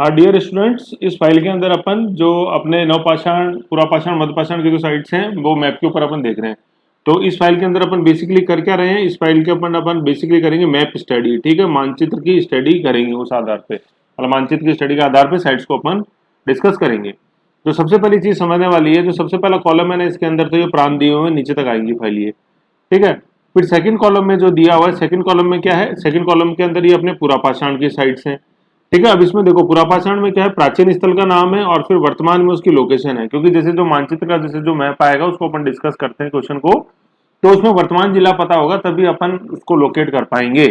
हाँ dear students, इस file के अंदर अपन जो अपने नवपाषाण, पुरापाषाण, मध्यपाषाण की जो साइट्स हैं वो मैप के ऊपर अपन देख रहे हैं। तो इस फाइल के अंदर अपन बेसिकली कर क्या रहे हैं, इस फाइल के अपन बेसिकली करेंगे मैप स्टडी। ठीक है, मानचित्र की स्टडी करेंगे उस आधार पे, मतलब मानचित्र की स्टडी के आधार पे साइट्स को अपन डिस्कस करेंगे। तो सबसे पहली चीज समझने वाली है, जो सबसे पहला कॉलम है ना इसके अंदर, तो ये प्रांत दिए हुए हैं, नीचे तक आएंगी फाइल ये। ठीक है, फिर सेकंड कॉलम में जो दिया हुआ है, सेकंड कॉलम में क्या है, सेकंड कॉलम के अंदर ये अपने पुरापाषाण की साइट्स हैं। ठीक है, अब इसमें देखो पुरापाषाण में क्या है, प्राचीन स्थल का नाम है और फिर वर्तमान में उसकी लोकेशन है। क्योंकि जैसे जो मानचित्र का जैसे जो मैप आएगा उसको अपन डिस्कस करते हैं क्वेश्चन को, तो उसमें वर्तमान जिला पता होगा तभी अपन उसको लोकेट कर पाएंगे,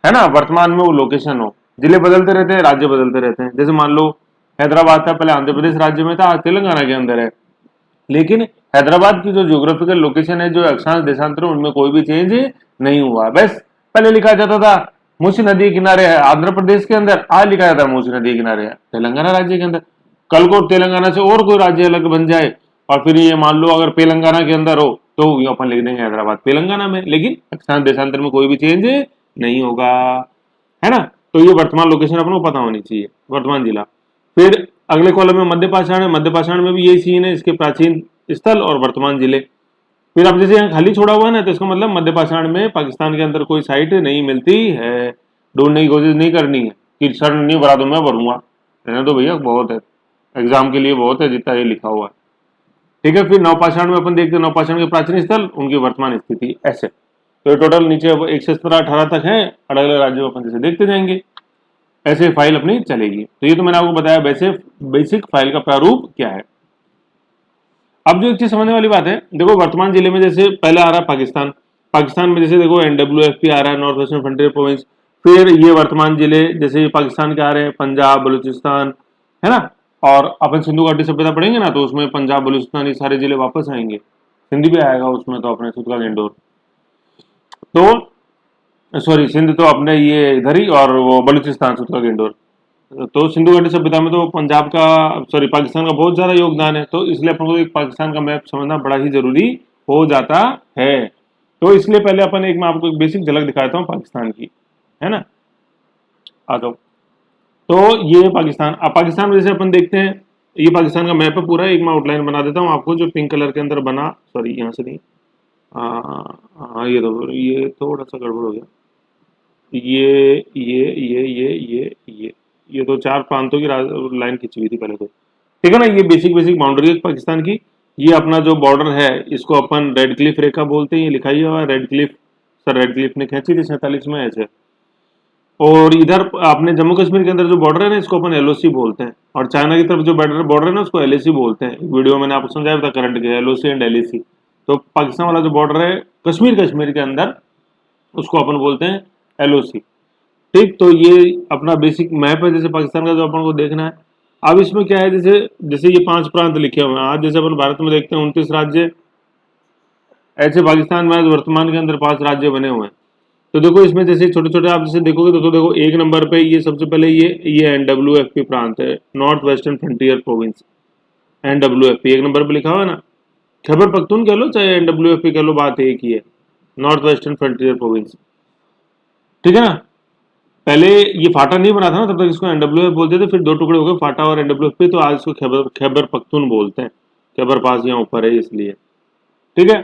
है ना। वर्तमान में वो लोकेशन हो, जिले बदलते रहते हैं, राज्य बदलते रहते हैं। जैसे मान लो हैदराबाद था, पहले आंध्र प्रदेश राज्य में था, आज तेलंगाना के अंदर है। लेकिन हैदराबाद की जो ज्योग्राफिकल लोकेशन है, जो अक्षांश देशांतर, उनमें कोई भी चेंज नहीं हुआ। बस पहले लिखा जाता था मूसी नदी किनारे है आंध्र प्रदेश के अंदर, आज लिखा जाता है मूसी नदी किनारे है तेलंगाना राज्य के अंदर। कल को तेलंगाना से और कोई राज्य अलग बन जाए और फिर ये मान लो अगर तेलंगाना के अंदर हो तो ये अपन लिख देंगे हैदराबाद तेलंगाना में, लेकिन अक्षांश देशांतर में कोई भी चेंज नहीं होगा, है ना। तो ये वर्तमान लोकेशन अपन को पता होनी चाहिए, वर्तमान जिला। फिर अगले कॉलम में मध्यपाषाण है, मध्यपाषाण में भी यही सीन है, इसके प्राचीन स्थल और वर्तमान जिले। फिर अब जैसे यहाँ खाली छोड़ा हुआ है ना, तो इसका मतलब मध्यपाषाण में पाकिस्तान के अंदर कोई साइट नहीं मिलती है, ढूंढने की कोशिश नहीं करनी है कि सर नहीं भरा दो मैं भरूंगा, रहने दो भैया, बहुत है एग्जाम के लिए, बहुत है जितना ये लिखा हुआ है। ठीक है, फिर नवपाषाण में अपन देखते हैं नवपाषाण के प्राचीन स्थल, उनकी वर्तमान स्थिति, ऐसे। तो टोटल नीचे 1 से 17-18 तक है, अलग अलग राज्यों अपन जैसे देखते जाएंगे, ऐसे फाइल अपनी चलेगी। तो ये तो मैंने आपको बताया वैसे बेसिक फाइल का प्रारूप क्या है। अब जो एक चीज समझने वाली बात है, देखो वर्तमान जिले में जैसे पहले आ रहा है पाकिस्तान, पाकिस्तान में जैसे देखो NWFP आ रहा है, नॉर्थ वेस्टर्न फ्रंटियर प्रोविंस। फिर ये वर्तमान जिले जैसे पाकिस्तान के आ रहे हैं, पंजाब, बलूचिस्तान, है ना। और अपन सिंधु घाटी सभ्यता पढ़ेंगे ना, तो उसमें पंजाब, बलूचिस्तान ये सारे जिले वापस आएंगे, सिंध भी आएगा उसमें, तो अपने सुतका गेंडोर, तो सॉरी सिंध तो अपने ये इधर ही, और वो बलूचिस्तान सुतका गेंडोर। तो सिंधु घाटी सभ्यता में तो पंजाब का, सॉरी पाकिस्तान का बहुत ज्यादा योगदान है, तो इसलिए अपन को एक पाकिस्तान का मैप समझना बड़ा ही जरूरी हो जाता है। तो इसलिए पहले अपन एक, मैं आपको एक बेसिक झलक दिखाता हूँ पाकिस्तान की, है ना। आ जाओ, तो ये पाकिस्तान, अब पाकिस्तान में जैसे अपन देखते हैं, ये पाकिस्तान का मैप है पूरा, एक मैं आउटलाइन बना देता हूँ आपको, जो पिंक कलर के अंदर बना, सॉरी यहाँ से नहीं, हाँ ये थोड़ा सा गड़बड़ हो गया, ये तो 4 प्रांतों की लाइन खींची हुई थी पहले तो, ठीक है ना। ये बेसिक बेसिक बाउंड्री है पाकिस्तान की। ये अपना जो बॉर्डर है इसको अपन रेड क्लिफ रेखा बोलते हैं, ये लिखा ही हुआ है red Cliff, sir red Cliff ने खींची थी 47 में ऐसे। और इधर अपने जम्मू कश्मीर के अंदर जो बॉर्डर है ना, इसको अपन LOC बोलते हैं, और चाइना की तरफ जो बॉर्डर है ना, उसको LAC बोलते हैं। वीडियो मैंने आपको समझाया था करंट के, LOC एंड LAC। तो पाकिस्तान वाला जो बॉर्डर है कश्मीर के अंदर, उसको अपन बोलते हैं LOC। ठीक, तो ये अपना बेसिक मैप है जैसे पाकिस्तान का, जो अपन को देखना है। अब इसमें क्या है, जैसे जैसे ये 5 प्रांत लिखे हुए हैं, आज जैसे अपन भारत में देखते हैं 29 राज्य, ऐसे पाकिस्तान में आज वर्तमान के अंदर 5 राज्य बने हुए हैं। तो देखो इसमें जैसे छोटे छोटे आप जैसे देखोगे तो देखो एक नंबर पे ये सबसे पहले ये NWFP प्रांत है, north western frontier province, NWFP एक नंबर पे लिखा हुआ है ना। खैबर पख्तून कह लो चाहे NWFP कह लो, बात एक ही है, नॉर्थ वेस्टर्न फ्रंटियर प्रोविंस। ठीक है ना, पहले ये फाटा नहीं बना था ना, तब तक इसको NWF बोलते थे, फिर 2 टुकड़े हो गए फाटा और NWF, तो आज इसको खैबर पख्तून बोलते हैं, खैबर पास यहाँ ऊपर है इसलिए। ठीक है,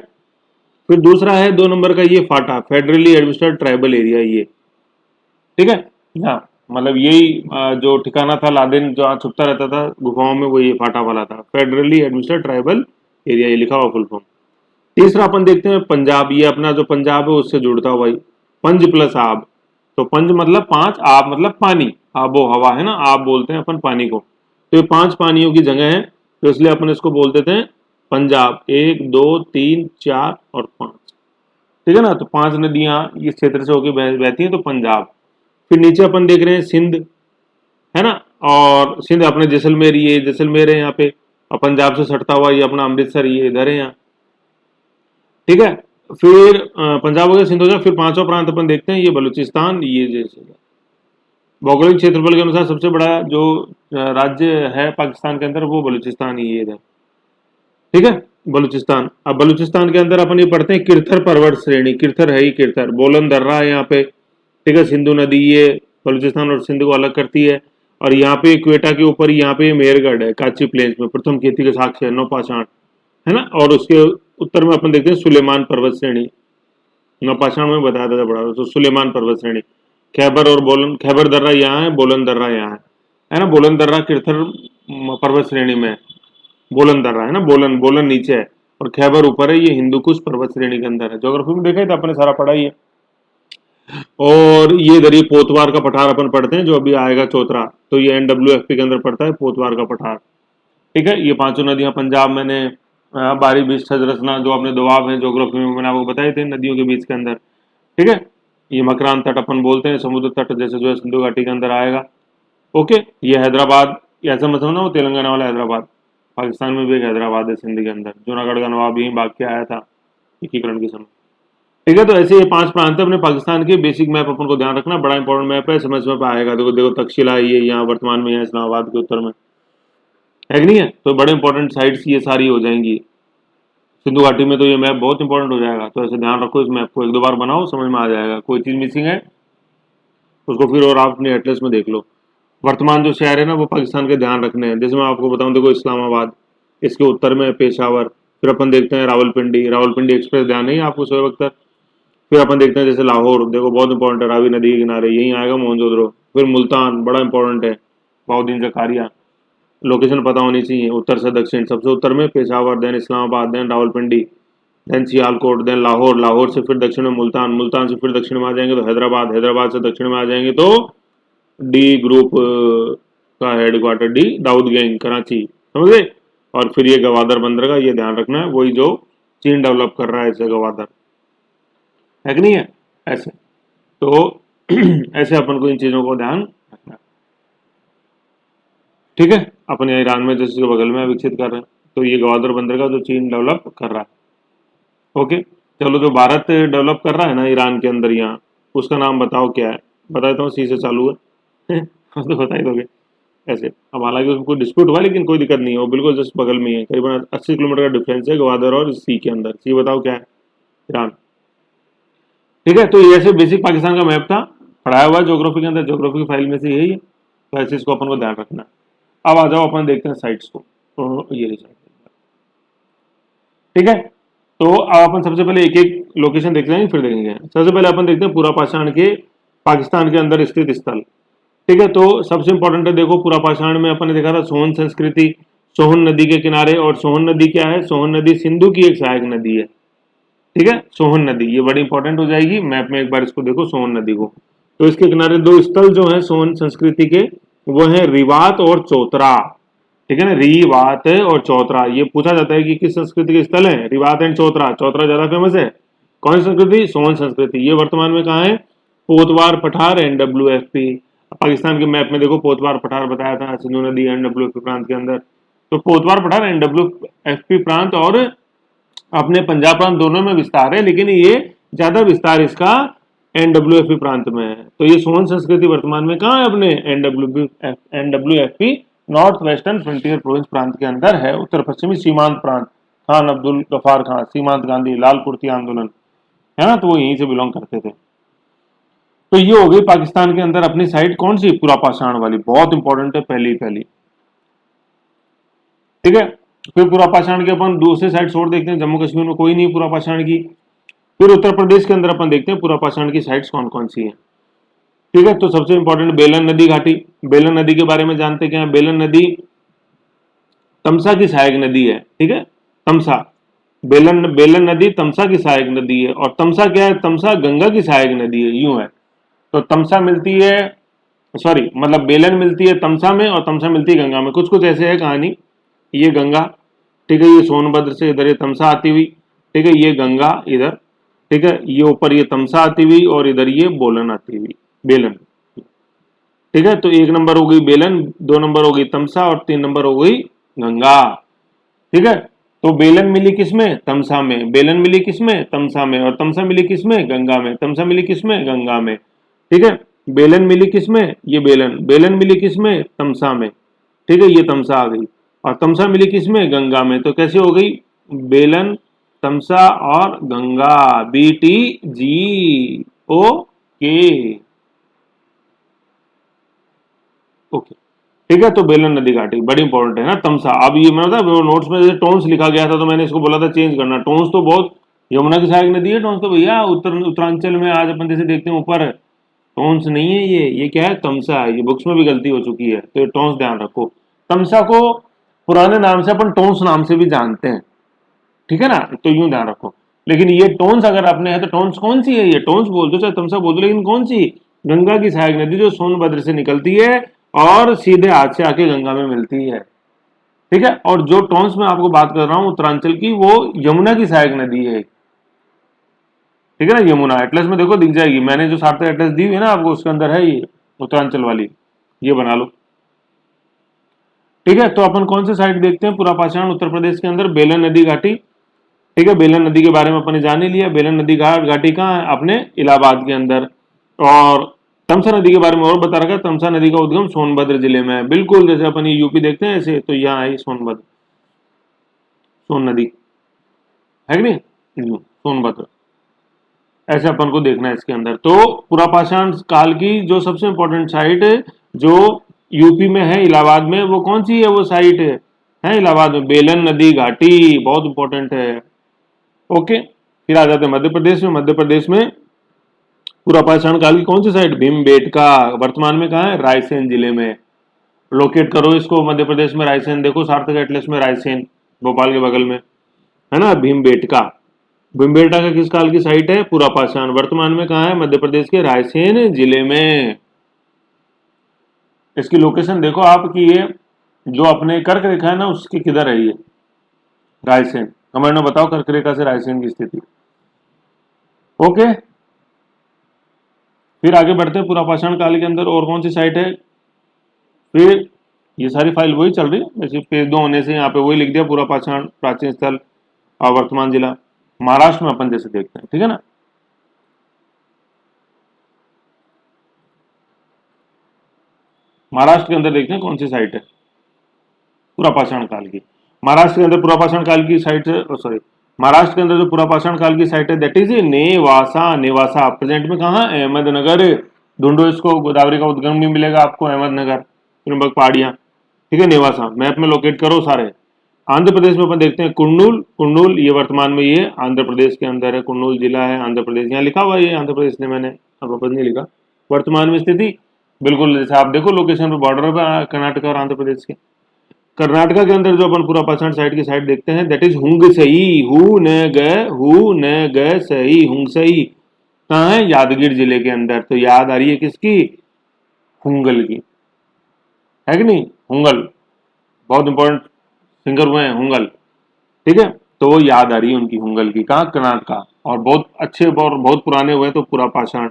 फिर दूसरा है 2 नंबर का ये फाटा, फेडरली एडमिनिस्ट्रेटेड ट्राइबल एरिया, ये ठीक है। हाँ, मतलब यही जो ठिकाना था लादेन जो छुपता रहता था गुफाओं में, वो ये फाटा वाला था, फेडरली एडमिनिस्ट्रेटेड ट्राइबल एरिया, ये लिखा हुआ फुल फॉर्म। तीसरा अपन देखते हैं पंजाब, ये अपना जो पंजाब है उससे जुड़ता हुआ भाई, पंज प्लस आब। तो पंज मतलब 5, आब मतलब पानी, आबो हवा है ना, आब बोलते हैं अपन पानी को। तो ये 5 पानियों की जगह है, तो इसलिए अपन इसको बोल देते हैं पंजाब। 1 2 3 4 और 5, ठीक है ना। तो 5 नदियां इस क्षेत्र से होकर बहती हैं, तो पंजाब। फिर नीचे अपन देख रहे हैं सिंध, है ना, और सिंध अपने जैसलमेर, ये जैसलमेर है यहाँ पे, और पंजाब से सटता हुआ ये अपना अमृतसर, ये इधर है यहाँ, ठीक है। फिर पंजाब हो गया, सिंध हो गया, फिर 5वां प्रांत अपन देखते हैं, ये बलूचिस्तान, ये जैसे भौगोलिक क्षेत्रफल के अनुसार सबसे बड़ा जो राज्य है पाकिस्तान के अंदर, वो बलूचिस्तान ही है इधर, ठीक है, बलूचिस्तान। अब बलूचिस्तान के अंदर अपन ये पढ़ते हैं किरथर पर्वत श्रेणी, किरथर है ही किरथर, बोलन दर्रा है यहाँ पे, ठीक है। सिंधु नदी ये बलूचिस्तान और सिंध को अलग करती है, और यहाँ पे इक्वेटा के ऊपर यहाँ पे मेहरगढ़ है काची प्लेन्स में, प्रथम खेती के साक्ष्य है नौपाषाण, है ना। और उसके उत्तर में अपन देखते हैं सुलेमान पर्वत श्रेणी, नौपाषाण में बताया था बड़ा, तो सुलेमान पर्वत श्रेणी, खैबर और बोलन, खैबर दर्रा यहाँ है, बोलन दर्रा यहाँ है ना। बोलन दर्रा किरथर पर्वत श्रेणी में, बोलन दर्रा है ना, बोलन बोलन नीचे है और खैबर ऊपर है, ये हिंदू कुश पर्वत श्रेणी के अंदर है। ज्योग्राफी में देखा ही था अपने, सारा पढ़ा ही है। और ये इधर ये पोतवार का पठार अपन पढ़ते हैं जो अभी आएगा चौथरा, तो ये NWFP के अंदर पड़ता है पोतवार का पठार, ठीक है। ये पांचों नदियां पंजाब, मैंने बारी बीच छज रचना जो अपने दोआब है ज्योग्राफी में मैंने आपको बताए थे नदियों के बीच के अंदर, ठीक है। ये मकरान तट अपन बोलते हैं, समुद्र तट जैसे जो है सिंधु घाटी के अंदर आएगा, ओके। ये हैदराबाद, ऐसा मत समझना वो तेलंगाना वाला हैदराबाद, पाकिस्तान में भी एक हैदराबाद है सिंध के अंदर, जूनागढ़ का नवाब यहीं भाग के आया था एकीकरण के समय, ठीक है। तो ऐसे ये 5 प्रांत है अपने पाकिस्तान के। बेसिक मैप अपन को ध्यान रखना, बड़ा इंपॉर्टेंट मैप है, समझ में आएगा। देखो देखो तक्षशिला ये यहाँ वर्तमान में है इस्लामाबाद के उत्तर में, है कि नहीं है। तो बड़े इंपॉर्टेंट साइट्स ये सारी हो जाएंगी सिंधु घाटी में, तो ये मैप बहुत इंपॉर्टेंट हो जाएगा। तो ऐसे ध्यान रखो, इस मैप को 1-2 बार बनाओ, समझ में आ जाएगा। कोई चीज मिसिंग है उसको फिर और आप अपने एटलस में देख लो। वर्तमान जो शहर है ना वो पाकिस्तान के ध्यान रखने हैं, जैसे मैं आपको बताऊं, देखो इस्लामाबाद, इसके उत्तर में पेशावर, फिर अपन देखते हैं रावलपिंडी, रावलपिंडी एक्सप्रेस ध्यान नहीं है आपको शोएब अख्तर। फिर अपन देखते हैं जैसे लाहौर, देखो बहुत इंपॉर्टेंट है, रावी नदी के किनारे, यहीं आएगा मोहनजोदड़ो। फिर मुल्तान बड़ा इंपॉर्टेंट है, बाउद्दीन जकारिया, लोकेशन पता होनी चाहिए, उत्तर से दक्षिण, सबसे उत्तर में Peshawar, then Islamabad, then Rawalpindi, then Sialkot, then Lahore, Lahore से फिर दक्षिण में मुल्तान, मुल्तान से फिर दक्षिण में आ जाएंगे तो हैदराबाद, हैदराबाद से दक्षिण में आ जाएंगे तो डी ग्रुप का headquarter, D Dawood gang Karachi, समझ गए। और फिर ये गवादर बंदरगाह, ये ध्यान रखना है, वही जो चीन डेवलप कर रहा है इसे, गवादर, है कि नहीं है। ऐसे तो ऐसे अपन को इन चीजों को ध्यान रखना है, ठीक है। अपन यहाँ ईरान में जैसे बगल में विकसित कर रहे हैं, तो ये गवादर बंदरगाह जो चीन डेवलप कर रहा है, ओके। चलो जो भारत डेवलप कर रहा है ना ईरान के अंदर यहाँ, उसका नाम बताओ क्या है। बताता हूँ, सी से चालू है तो बता ही दोगे ऐसे। अब हालांकि उसमें कोई डिस्प्यूट हुआ लेकिन कोई दिक्कत नहीं है, वो बिल्कुल जस्ट बगल में ही है, करीबन 80 किलोमीटर का डिफरेंस है गवादर और सी के अंदर। सी बताओ क्या है, ईरान, ठीक है। तो ये ऐसे बेसिक पाकिस्तान का मैप था, पढ़ाया हुआ ज्योग्राफी के अंदर, ज्योग्राफी की फाइल में से यही है, तो ऐसे इसको अपन को ध्यान रखना है। अब आ जाओ अपन देखते हैं साइट्स को, तो ये साइट, ठीक है। तो अब अपन सबसे पहले एक एक लोकेशन देखते हैं, फिर देखेंगे। सबसे पहले अपन देखते हैं पूरा पाषाण के पाकिस्तान के अंदर स्थित स्थल, ठीक है। तो सबसे इंपॉर्टेंट है, देखो पूरा पाषाण में अपन ने देखा था सोहन संस्कृति, सोहन नदी के किनारे, और सोहन नदी क्या है, सोहन नदी सिंधु की एक सहायक नदी है, ठीक है। सोहन नदी ये बड़ी इंपॉर्टेंट हो जाएगी मैप में, एक बार इसको देखो सोहन नदी को। तो इसके किनारे 2 स्थल जो है सोहन संस्कृति के, वो है रिवात और चौतरा, ठीक है ना, रिवात और चौतरा। ये पूछा जाता है कि किस संस्कृति के स्थल है, रिवात एंड चौतरा। चौतरा ज्यादा फेमस है, कौन सी संस्कृति, सोहन संस्कृति। ये वर्तमान में कहाँ है, पोतवार पठार NWFP। पाकिस्तान के मैप में देखो पोतवार पठार बताया था, सिंधु नदी NWFP प्रांत के अंदर। तो पोतवार पठार NWFP प्रांत और अपने पंजाब प्रांत दोनों में विस्तार है, लेकिन ये ज्यादा विस्तार इसका NWFP प्रांत में है। तो ये सोहन संस्कृति वर्तमान में कहाँ है, अपने NWFP north western frontier province प्रांत के अंदर है, उत्तर पश्चिमी सीमांत प्रांत। खान अब्दुल गफार खान, सीमांत गांधी, लाल कुर्ती आंदोलन, है ना, तो वो यहीं से बिलोंग करते थे। तो ये हो गई पाकिस्तान के अंदर अपनी साइड कौन सी, पूरा पाषाण वाली, बहुत इंपॉर्टेंट है, पहली पहली, ठीक है। फिर पूरा पाषाण के अपन दूसरे साइड और देखते हैं, जम्मू कश्मीर में कोई नहीं पूरा पाषाण की। फिर उत्तर प्रदेश के अंदर अपन देखते हैं पूरा पाषाण की साइट्स कौन कौन सी है, ठीक है। तो सबसे इंपॉर्टेंट बेलन नदी घाटी, बेलन नदी के बारे में जानते क्या है। बेलन नदी तमसा की सहायक नदी है, ठीक है, तमसा, बेलन नदी तमसा की सहायक नदी है। और तमसा क्या है, तमसा गंगा की सहायक नदी है, यूं है। तो तमसा मिलती है, सॉरी मतलब बेलन मिलती है तमसा में और तमसा मिलती है गंगा में, कुछ कुछ ऐसे है कहानी। ये गंगा, ठीक है, ये सोनभद्र से इधर ये तमसा आती हुई, ठीक है, ये गंगा इधर, ठीक है, ये ऊपर ये तमसा आती हुई और इधर ये बोलन आती हुई, बेलन, ठीक है। तो 1 नंबर हो गई बेलन, 2 नंबर हो गई तमसा और 3 नंबर हो गई गंगा, ठीक है। तो बेलन मिली किसमें, तमसा में, बेलन मिली किसमें, तमसा में, और तमसा मिली किसमें, गंगा में, तमसा मिली किसमें, गंगा में, ठीक है। बेलन मिली किसमें, ये बेलन, बेलन मिली किसमें, तमसा में, ठीक है, ये तमसा आ गई। और तमसा मिली किसमें, गंगा में। तो कैसे हो गई, बेलन, तमसा और गंगा, BTG, ओके ओके, ठीक है। तो बेलन नदी घाटी बड़ी इंपॉर्टेंट है ना। तमसा, अब ये मैं बता नोट्स में जैसे टोन्स लिखा गया था तो मैंने इसको बोला था चेंज करना। टोन्स तो बहुत यमुना की सहायक नदी है। टोन्स तो भैया उत्तरांचल में आज अपन जैसे देखते हैं ऊपर, टोन्स नहीं है ये क्या है, तमसा है। ये बुक्स में भी गलती हो चुकी है, तो ये टोन्स ध्यान रखो। तमसा को पुराने नाम से अपन टोन्स नाम से भी जानते हैं, ठीक है ना, तो यूं ध्यान रखो। लेकिन ये टोन्स अगर आपने है तो टोन्स कौन सी है, ये टोन्स बोल दो चाहे तमसा बोल दो, लेकिन कौन सी, गंगा की सहायक नदी जो सोनभद्र से निकलती है और सीधे हाथ से आके गंगा में मिलती है, ठीक है। और जो टोन्स में आपको बात कर रहा हूं उत्तरांचल की, वो यमुना की सहायक नदी है, ठीक है ना। यमुना एटलस में देखो दिख जाएगी, मैंने जो सार्थक एटलस दी हुई है ना आपको, उसके अंदर है ये उत्तरांचल वाली, ये बना लो, ठीक है। तो अपन कौन से साइट देखते हैं, पुरापाषाण उत्तर प्रदेश के अंदर बेलन नदी घाटी, ठीक है। बेलन नदी के बारे में अपन ने जान ही लिया। बेलन नदी घाटी कहाँ है, अपने इलाहाबाद के अंदर। और तमसा नदी के बारे में और बता रखा है, तमसा नदी का उद्गम सोनभद्र जिले में है, बिल्कुल जैसे अपन ये यूपी देखते हैं ऐसे, तो यहाँ आई सोनभद्र, सोन नदी है कि नहीं, सोनभद्र, ऐसे अपन को देखना है इसके अंदर। तो पुरापाषाण काल की जो सबसे इंपॉर्टेंट साइट जो यूपी में है इलाहाबाद में, वो कौन सी है, वो साइट है इलाहाबाद में बेलन नदी घाटी, बहुत इंपॉर्टेंट है। ओके, फिर आ जाते हैं मध्य प्रदेश में। मध्य प्रदेश में पुरापाषाण काल की कौन सी साइट, भीमबेटका, वर्तमान में कहाँ है, रायसेन जिले में। लोकेट करो इसको, मध्य प्रदेश में रायसेन, देखो सार्थक एटलस में रायसेन, भोपाल के बगल में है ना, भीमबेटका। भीमबेटका का किस काल की साइट है, पुरापाषाण, वर्तमान में कहाँ है, मध्य प्रदेश के रायसेन जिले में। इसकी लोकेशन देखो आप कि ये जो अपने कर्क रेखा है ना उसके किधर है ये, रायसेन। कमेंट में बताओ कर्क रेखा से रायसेन की स्थिति। ओके, फिर आगे बढ़ते हैं पुरापाषाण काल के अंदर और कौन सी साइट है। फिर ये सारी फाइल वही चल रही है वैसे, पेज 2 होने से यहाँ पे वही लिख दिया, पुरापाषाण प्राचीन स्थल और वर्तमान जिला। महाराष्ट्र में अपन जैसे देखते हैं, ठीक है ना। महाराष्ट्र के अंदर देखते हैं कौन सी साइट है पुरापाषाण काल की। महाराष्ट्र के अंदर पुरापाषाण काल की साइट, सॉरी, महाराष्ट्र के अंदर जो पुरापाषाण काल की साइट है that is Nevasa. Nevasa present में कहाँ, अहमदनगर। ढूंढो इसको, गोदावरी का उद्गम भी मिलेगा आपको, अहमदनगर, त्रिम्बक पहाड़ियां, ठीक है। नेवासा मैप में लोकेट करो सारे। आंध्र प्रदेश में अपन देखते हैं कुर्नूल। कुर्नूल ये वर्तमान में ये आंध्र प्रदेश के अंदर है, कुर्नूल जिला है आंध्र प्रदेश, यहाँ लिखा हुआ है ये आंध्र प्रदेश ने, मैंने अब अपन नहीं लिखा। वर्तमान में स्थिति बिल्कुल जैसे आप देखो लोकेशन पे, बॉर्डर पे कर्नाटक और आंध्र प्रदेश के। कर्नाटका के अंदर जो अपन पुरापाषाण साइट की साइट देखते हैं दैट इज हुंगसई, हु न ग सही, हुंगसई कहाँ है, यादगीर जिले के अंदर। तो याद आ रही है किसकी, हुंगल की, है कि नहीं। हुंगल बहुत इंपॉर्टेंट सिंगर हुए हैं हुंगल, ठीक है। तो वो याद आ रही है उनकी, हुंगल की, कहाँ, कर्नाटका। और बहुत अच्छे और बहुत पुराने हुए तो पुरापाषाण,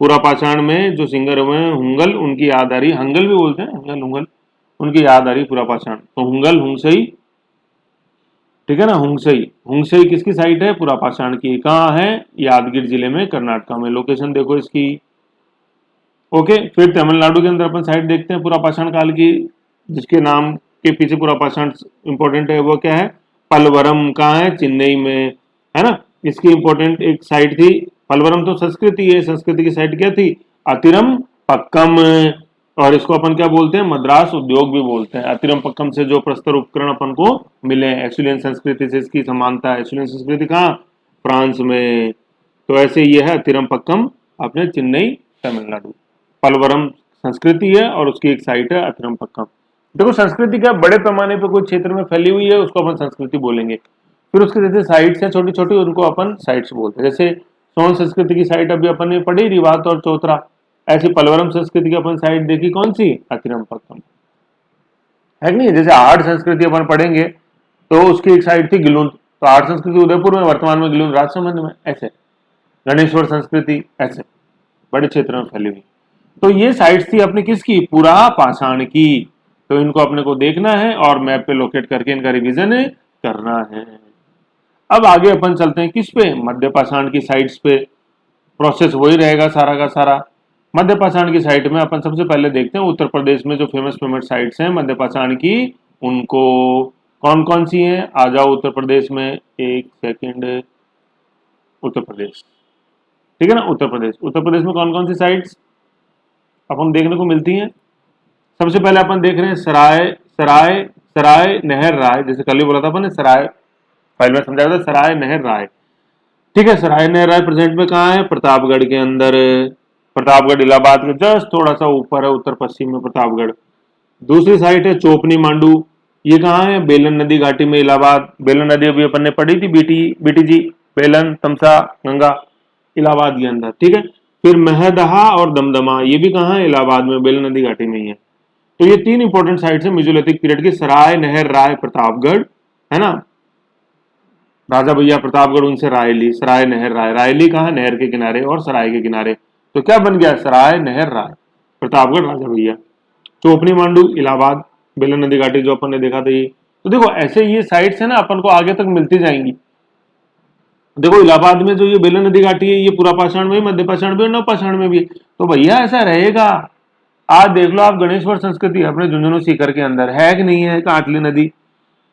पुरापाषाण में जो सिंगर हुए हैं हुंगल, उनकी याद आ रही, हंगल भी बोलते हैं, हंगल हुंगल, उनकी याद आ रही पुरापाषाण। तो हुंगल हुंगसई, ठीक है ना, हुंगसई। हुंगसई किसकी साइट है, पुरापाषाण की, कहाँ है, यादगीर जिले में, कर्नाटका में। लोकेशन देखो इसकी। ओके, फिर तमिलनाडु के अंदर अपन साइट देखते हैं पुरापाषाण काल की, जिसके नाम के पीछे पुरापाषाण इंपॉर्टेंट है, वो क्या है, पलवरम, कहाँ है, चेन्नई में, है ना। इसकी इंपॉर्टेंट एक साइट थी, पलवरम तो संस्कृति है, संस्कृति की साइट क्या थी, अतिरम पक्कम। और इसको अपन क्या बोलते हैं, मद्रास उद्योग भी बोलते हैं। अतिरम पक्कम से जो प्रस्तर उपकरण अपन को मिले, एक्सुलियन संस्कृति से इसकी समानता है। एक्सुलियन संस्कृति कहाँ, फ्रांस में। तो ऐसे ये है अतिरम पक्कम अपने चेन्नई तमिलनाडु। पलवरम संस्कृति है और उसकी एक साइट है अतिरम पक्कम। देखो संस्कृति क्या बड़े पैमाने पे कोई क्षेत्र में फैली हुई है उसको अपन संस्कृति बोलेंगे। फिर उसके जैसे साइट्स है छोटी छोटी, उनको अपन साइट्स बोलते हैं। जैसे सोन संस्कृति की साइट अभी अपन ने पढ़ी, रिवात और चौथरा। ऐसी पलवरम संस्कृति की अपन साइट देखी कौन सी, अतिरम पक्कम, है कि नहीं। जैसे आर्ट संस्कृति अपन पढ़ेंगे तो उसकी एक साइट थी गिलुंद, तो आर्ट संस्कृति उदयपुर में, वर्तमान में गिलुंद राजसमंद में। ऐसे गणेश्वर संस्कृति, ऐसे बड़े क्षेत्र में फैली हुई। तो ये साइट्स थी अपनी किसकी, पुरापाषाण की। तो इनको अपने को देखना है और मैप पे लोकेट करके इनका रिवीजन करना है। अब आगे अपन चलते हैं किस पे, मध्य पाषाण की साइट्स पे। प्रोसेस वही रहेगा सारा का सारा। मध्य पाषाण की साइट में अपन सबसे पहले देखते हैं उत्तर प्रदेश में जो फेमस फेमस साइट्स हैं मध्य पाषाण की, उनको कौन कौन सी हैं। आ जाओ उत्तर प्रदेश में, एक सेकेंड, उत्तर प्रदेश, ठीक है ना। उत्तर प्रदेश, उत्तर प्रदेश में कौन कौन सी साइट्स अपन देखने को मिलती हैं, सबसे पहले अपन देख रहे हैं सराय सराय सराय नहर राय, जैसे कल ही बोला था अपन ने, सराय फाइल में समझाया था, सराय नहर राय। ठीक है, सराय नहर राय प्रेजेंट में कहाँ है? प्रतापगढ़ के अंदर। प्रतापगढ़ इलाहाबाद में जस्ट थोड़ा सा ऊपर है, उत्तर पश्चिम में प्रतापगढ़। दूसरी साइड है चोपनी मांडू, ये कहाँ है? बेलन नदी घाटी में, इलाहाबाद। बेलन नदी अभी अपन ने पढ़ी थी, बीटी बीटी जी, बेलन, तमसा, गंगा, इलाहाबाद के अंदर। ठीक है, फिर महदहा और दमदमा, ये भी कहाँ है? इलाहाबाद में, बेलन नदी घाटी में ही है। तो ये तीन इंपॉर्टेंट साइट्स है मेसोलिथिक पीरियड की, सराय नहर राय प्रतापगढ़, है ना। राजा भैया प्रतापगढ़ उनसे राय ली, सराय नहर राय, राय ली कहाँ? नहर के किनारे और सराय के किनारे। तो क्या बन गया? सराय नहर राय प्रतापगढ़ राजा भैया। चोपनी मांडू इलाहाबाद, बेलन नदी घाटी जो अपन ने देखा था ये। तो देखो ऐसे ये साइट्स है ना, अपन को आगे तक मिलती जाएंगी। देखो इलाहाबाद में जो ये बेलन नदी घाटी है, ये पूरा पाषाण में, मध्य पाषाण में और नव पाषाण में भी है। तो भैया ऐसा रहेगा। आज देख लो आप, गणेश्वर संस्कृति अपने झुंझुनू सीकर के अंदर है कि नहीं है? कांटली नदी,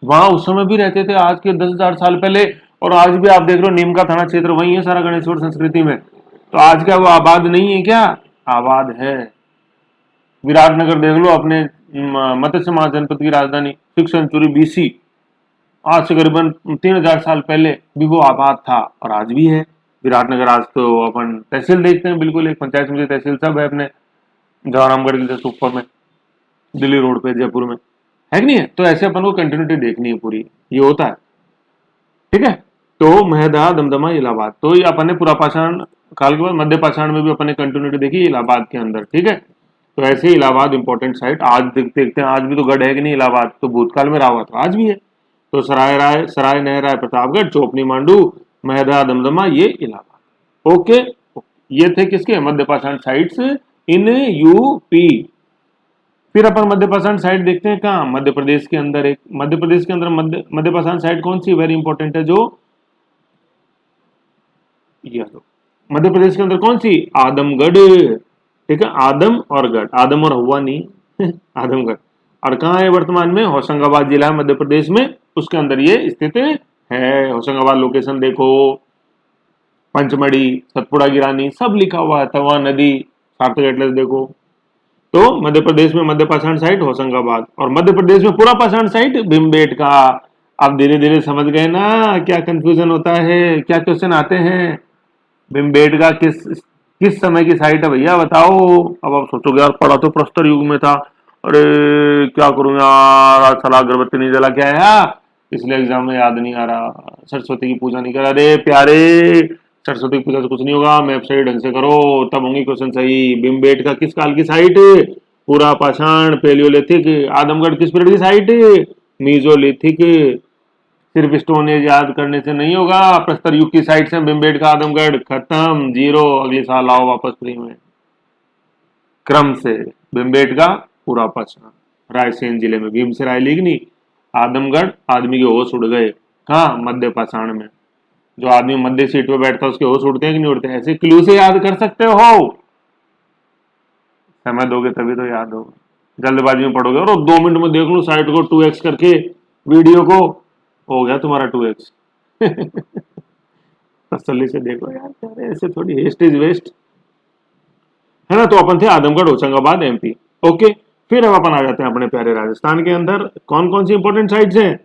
वहां उस समय भी रहते थे, आज के 10,000 साल पहले। और आज भी आप देख रहे हो, नीम का थाना क्षेत्र वही है सारा गणेश्वर संस्कृति में। तो आज क्या वो आबाद नहीं है क्या? आबाद है। विराटनगर देख लो, अपने मत्स्य महाजनपद की राजधानी, 6th सेंचुरी BC, आज से करीबन 3,000 साल पहले भी वो आबाद था और आज भी है विराटनगर। आज तो अपन तहसील देखते हैं, बिल्कुल एक पंचायत समिति तहसील सब है अपने जवाहरामगढ़ के जस्ट ऊपर में, दिल्ली रोड पे, जयपुर में, है कि नहीं है? तो ऐसे अपन को कंटिन्यूटी देखनी है पूरी, ये होता है। ठीक है, तो महदा, दमदमा, इलाहाबाद, तो ये अपन ने पूरा पाषाण काल के बाद मध्य पाषाण में भी अपन ने कंटिन्यूटी देखी इलाहाबाद के अंदर। ठीक है, तो ऐसे ही इलाहाबाद इंपॉर्टेंट साइट आज देखते हैं। आज भी तो गढ़ है कि नहीं इलाहाबाद? तो भूतकाल में रहा हुआ था, आज भी है। तो सराय नहर राय प्रतापगढ़, चोपनी मांडू, महदा, दमदमा, ये इलाहाबाद। ओके, ये थे किसके? मध्य पाषाण साइट्स इन यूपी। फिर अपन मध्य पाषाण साइट देखते हैं कहाँ? मध्य प्रदेश के अंदर। एक मध्य प्रदेश के अंदर मध्य पाषाण साइट कौन सी? वेरी इंपॉर्टेंट है, जो ये मध्य प्रदेश के अंदर कौन सी? आदमगढ़। ठीक है, आदम और गढ़, आदम और हवा नहीं आदमगढ़। और कहाँ है वर्तमान में? होशंगाबाद जिला है मध्य प्रदेश में, उसके अंदर ये स्थित है। होशंगाबाद लोकेशन देखो, पंचमढ़ी, सतपुड़ा गिरानी सब लिखा हुआ है, तवा नदी, सार्थक एटलस देखो। तो मध्य प्रदेश में मध्य पाषाण साइट होशंगाबाद, और मध्य प्रदेश में पूरा पाषाण साइट भीमबेटका। आप धीरे धीरे समझ गए ना क्या कंफ्यूजन होता है, क्या क्वेश्चन आते हैं। भीमबेटका किस समय की साइट है भैया बताओ? अब आप सोचोगे यार पढ़ा तो प्रस्तर युग में था, अरे क्या करूं यार, आज साला अगरबत्ती नहीं जला क्या है, इसलिए एग्जाम में याद नहीं आ रहा। सरस्वती की पूजा नहीं करा। अरे प्यारे, सरस्वती की पूजा से कुछ नहीं होगा, मैप सही ढंग से करो तब होंगी क्वेश्चन सही। भीमबेटका किस काल की साइट? पूरा पाषाण, पेलियोलिथिक। आदमगढ़ किस पीरियड की साइट? मीजोलिथिक। सिर्फ स्टोन एज याद करने से नहीं होगा, प्रस्तर युग की साइट से भीमबेटका, आदमगढ़, खत्म, जीरो। अगले साल आओ वापस फ्री में क्रम से। भीमबेटका पूरा पाषाण, रायसेन जिले में, भीम से राय लीग नहीं, आदमगढ़, आदमी के होश उड़ गए। कहाँ? मध्य पाषाण में। जो आदमी मध्य सीट पे बैठता है उसके होश उड़ते हैं कि नहीं उड़ते? ऐसे क्लू से याद कर सकते हो, समय दोगे तभी तो याद होगा। जल्दबाजी में पढ़ोगे और 2 मिनट में देख लो साइट को 2x करके, वीडियो को, हो गया तुम्हारा 2x तसल्ली से देखो यार, ऐसे थोड़ी वेस्ट इज वेस्ट, है ना। तो अपन थे आदमगढ़, होशंगाबाद, MP। ओके, फिर अब अपन आ जाते हैं अपने प्यारे राजस्थान के अंदर। कौन कौन सी इंपॉर्टेंट साइट्स हैं?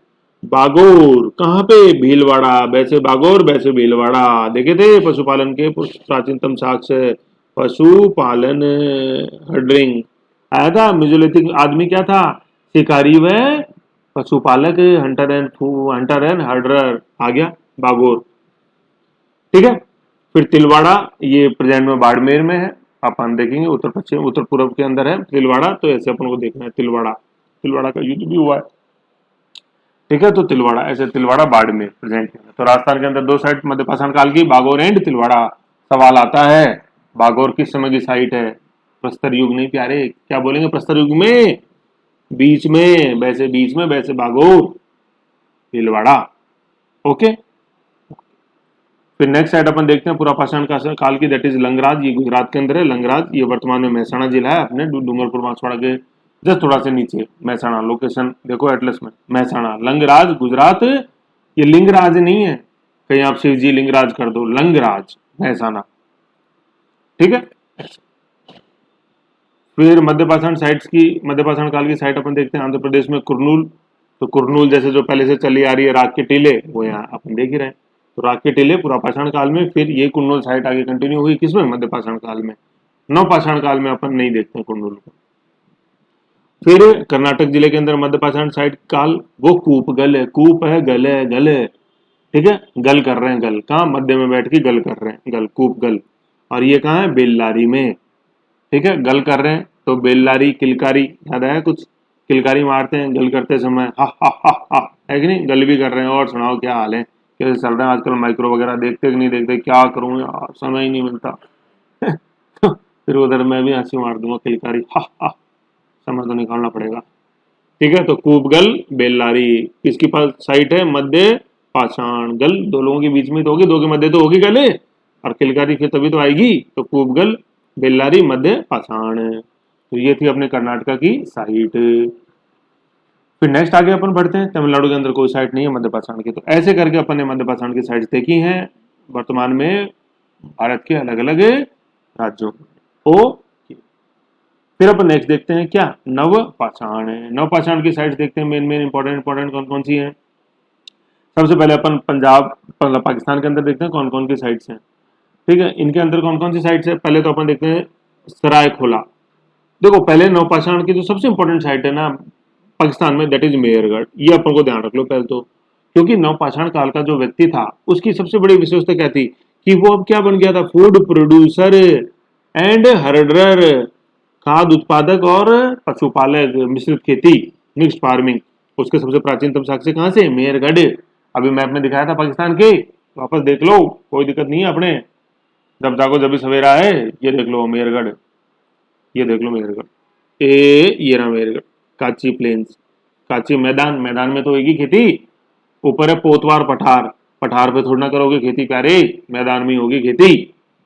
बागोर, कहाँ पे? भीलवाड़ा। वैसे बागोर, वैसे भीलवाड़ा, देखे थे पशुपालन के प्राचीनतम साक्ष्य, पशुपालन हर्डरिंग आया था। मेजोलिथिक आदमी क्या था? शिकारी व पशुपालक, हंटर एंड हर्डरर, आ गया बागोर। ठीक है, फिर तिलवाड़ा, ये प्रेजेंट में बाड़मेर में है। अपन देखेंगे उत्तर पश्चिम, उत्तर पूर्व के अंदर है तिलवाड़ा। तो ऐसे अपन को देखना है तिलवाड़ा, तिलवाड़ा का युद्ध भी हुआ है। ठीक है, तो तिलवाड़ा, ऐसे तिलवाड़ा बाड़मेर प्रेजेंट के अंदर। तो राजस्थान के अंदर 2 साइट मध्य पाषाण काल की, बागोर एंड तिलवाड़ा। सवाल आता है बागोर किस समय की साइट है? प्रस्तर युग नहीं प्यारे, क्या बोलेंगे? प्रस्तर युग में, बीच में, वैसे बीच में, वैसे बागोर, तिलवाड़ा। ओके, फिर नेक्स्ट साइड अपन देखते हैं पूरा पाषाण काल की, दैट इज लंगराज। ये गुजरात के अंदर है लंगराज। ये वर्तमान में महसाणा जिला है अपने, डूंगरपुर बांसवाड़ा के जस्ट थोड़ा से नीचे। महसाणा लोकेशन देखो एटलस में, महसाणा, लंगराज, गुजरात। ये लिंगराज नहीं है, कहीं आप शिव जी लिंगराज कर दो, लंगराज महसाणा। ठीक है, फिर मध्यपाषाण साइट्स की, मध्यपाषाण काल की साइट अपन देखते हैं आंध्र प्रदेश में कुर्नूल। तो कुर्नूल जैसे जो पहले से चली आ रही है राग के टीले, वो यहाँ अपन देख ही रहे हैं। तो राग के टीले पुरापाषाण काल में, फिर ये कुर्नूल साइट आगे कंटिन्यू हुई किसमें, मध्यपाषाण काल में। नवपाषाण काल में अपन नहीं देखते हैं कुर्नूल को। फिर कर्नाटक जिले के अंदर मध्यपाषाण साइट काल, वो कूपगल है, कूप है, गल है, गल है, ठीक है, गल कर रहे हैं, गल कहाँ, मध्य में बैठ के गल कर रहे हैं, गल, कूप गल। और ये कहाँ है, बेल्लारी में, ठीक है, गल कर रहे हैं। तो बेल्लारी, किलकारी, याद आया कुछ, किलकारी मारते हैं गल करते समय, हा हा हा हा, है कि नहीं, गल भी कर रहे हैं। और सुनाओ क्या हाल है, कैसे चल रहे हैं आजकल, माइक्रो वगैरह देखते कि नहीं देखते, क्या करूं यार, समय ही नहीं मिलता। फिर उधर मैं भी हंसी मार दूंगा, किलकारी, हा हा, समय तो निकालना पड़ेगा। ठीक है, तो कूपगल, बेल्लारी किसकी पास साइट है, मध्य पाषाण। गल दो लोगों के बीच में तो होगी, दो के मध्य तो होगी गले, और किलकारी फिर तभी तो आएगी। तो कूपगल, बेल्लारी, मध्य पाषाण। तो ये थी अपने कर्नाटका की साइट। फिर नेक्स्ट आगे अपन बढ़ते हैं, तमिलनाडु के अंदर कोई साइट नहीं है मध्य पाषाण की। तो ऐसे करके अपन ने मध्य पाषाण की साइट्स देखी हैं वर्तमान में भारत के अलग अलग राज्यों में। ओके, फिर अपन नेक्स्ट देखते हैं क्या, नव पाषाण है। नव पाषाण की साइट्स देखते हैं, मेन मेन इंपॉर्टेंट इंपॉर्टेंट कौन कौन सी हैं। सबसे पहले अपन पंजाब, मतलब पाकिस्तान के अंदर देखते हैं कौन कौन की साइट्स हैं। ठीक है, इनके अंदर कौन कौन सी साइट्स है, पहले तो अपन देखते हैं सरायखोला। देखो पहले नवपाषाण की जो सबसे इंपॉर्टेंट साइट है ना पाकिस्तान में, दैट इज मेहरगढ़। ये अपन को ध्यान रख लो पहले तो, क्योंकि नवपाषाण काल का जो व्यक्ति था उसकी सबसे बड़ी विशेषता क्या थी, कि वो अब क्या बन गया था, फूड प्रोड्यूसर एंड हर्डर, खाद्य उत्पादक और पशुपालक, मिश्रित खेती, मिक्स्ड फार्मिंग। उसके सबसे प्राचीनतम साक्ष्य कहाँ से, मेहरगढ़। अभी मैप में दिखाया था पाकिस्तान के, वापस देख लो, कोई दिक्कत नहीं है अपने, जब जागो जब भी सवेरा है। ये देख लो मेहरगढ़, ये देख लो मेहरगढ़, ये रहा मेहरगढ़। काची प्लेन्स, काची मैदान, मैदान में तो होगी खेती। ऊपर है पोतवार पठार, पठार पे थोड़ी ना करोगे खेती प्यारे, मैदान में होगी खेती।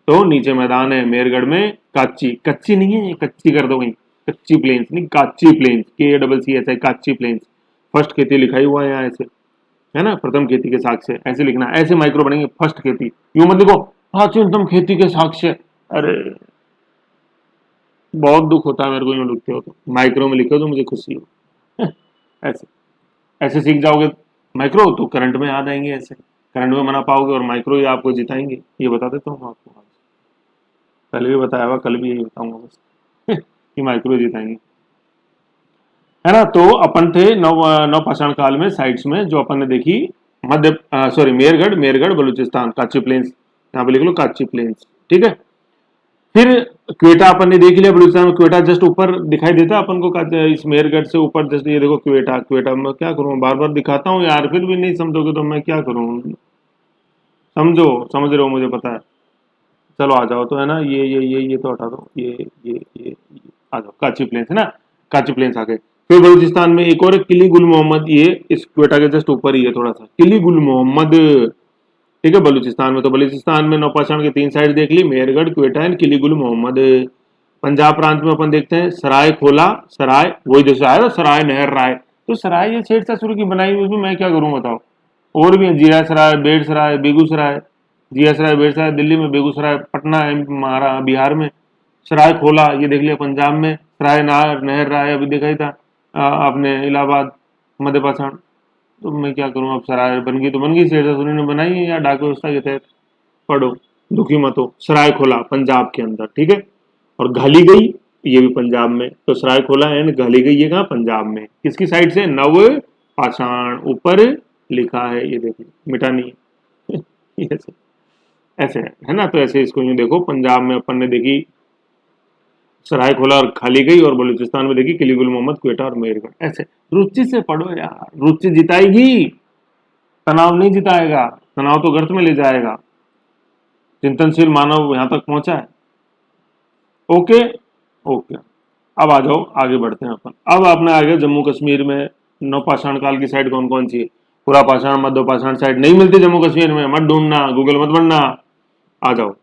तो नीचे मैदान है मेहरगढ़ में। काची, कच्ची नहीं है, कच्ची कर दो कहीं, कच्ची प्लेन्स नहीं, काची प्लेन्स, KCC, काची प्लेन्स। फर्स्ट खेती लिखा ही हुआ है यहाँ ऐसे, है ना, प्रथम खेती के साक्ष्य ऐसे लिखना, ऐसे माइक्रो बनेंगे, फर्स्ट खेती, यूं मत लिखो प्राचीनतम खेती के साक्ष्य। अरे बहुत दुख होता है मेरे को यूं लिखते हो तो, माइक्रो में लिखो तो मुझे खुशी हो। ऐसे ऐसे सीख जाओगे माइक्रो तो करंट में याद आएंगे, ऐसे करंट में बना पाओगे और माइक्रो ही आपको जिताएंगे। ये बता देता हूँ आपको आज, पहले भी बताया हुआ, कल भी यही बताऊंगा बस। कि माइक्रो जिताएंगे, है ना। तो अपन थे नवपाषाण काल में साइट्स में जो अपन ने देखी, मध्य सॉरी मेरगढ़, मेरगढ़ बलूचिस्तान, काची प्लेन्स, यहाँ पे लिख लो काची प्लेन्स, ठीक है। फिर क्वेटा अपन ने देख लिया, बलूचिस्तान, क्वेटा जस्ट ऊपर दिखाई देता है अपन को, इस मेरगढ़ से ऊपर जस्ट ये देखो क्वेटा, क्वेटा में क्या करूँ, बार बार दिखाता हूँ यार, फिर भी नहीं समझोगे तो मैं क्या करूँ, समझो, समझ रहे हो मुझे पता है। चलो आ जाओ, तो है ना, ये तो हटा दो, ये आ जाओ, काची प्लेन्स है ना, काची प्लेन्स आ गए। फिर बलूचिस्तान में एक और किली गुल मोहम्मद, ये इस क्वेटा के जस्ट ऊपर ही है थोड़ा सा, किली गुल मोहम्मद, ठीक है, बलूचिस्तान में। तो बलूचिस्तान में नौपाषाण के 3 साइड देख ली, मेहरगढ़, क्वेटा एंड किली गुल मोहम्मद। पंजाब प्रांत में अपन देखते हैं सराय खोला, सराय वही जैसे आया था सराय नहर राय, तो सराय ये सेठ ससुर की बनाई हुई, उसमें मैं क्या करूं बताओ। और भी जीरा सराय, बेड़ सराय, बेगूसराय, जिया सराय, बेड़सराय दिल्ली में, बेगूसराय पटना हमारा बिहार में, सराय खोला ये देख लिया पंजाब में, सराय नहर, नहर राय अभी देखा ही था आपने इलाहाबाद, मध्य पाषाण। तो मैं क्या करूं, अब सराय बन गई तो बन गई, शेर ससुरी ने बनाई है या डाक व्यवस्था के तहत, पढ़ो, दुखी मत हो। सराय खोला पंजाब के अंदर, ठीक है, और घाली गई ये भी पंजाब में। तो सराय खोला एंड घाली गई ये कहाँ, पंजाब में। किसकी साइड से, नव पाषाण, ऊपर लिखा है ये देखो, मिटा नहीं है। ऐसे ऐसे है ना, तो ऐसे इसको यूं देखो, पंजाब में अपन ने देखी सराय खोला और खाली गई, और बलूचिस्तान में देखी किली गुल मोहम्मद, क्वेटा और मेरगढ़। ऐसे रुचि से पढ़ो यार, रुचि जिताएगी, तनाव नहीं जिताएगा, तनाव तो गर्त में ले जाएगा। चिंतनशील मानव यहां तक पहुंचा है। ओके, ओके, अब आ जाओ आगे बढ़ते हैं अपन। अब आपने आगे जम्मू कश्मीर में नवपाषाण काल की साइड कौन कौन सी है, पूरा पाषाण मध्य पाषाण साइड नहीं मिलती जम्मू कश्मीर में, मत ढूंढना, गूगल मत बनना। आ जाओ,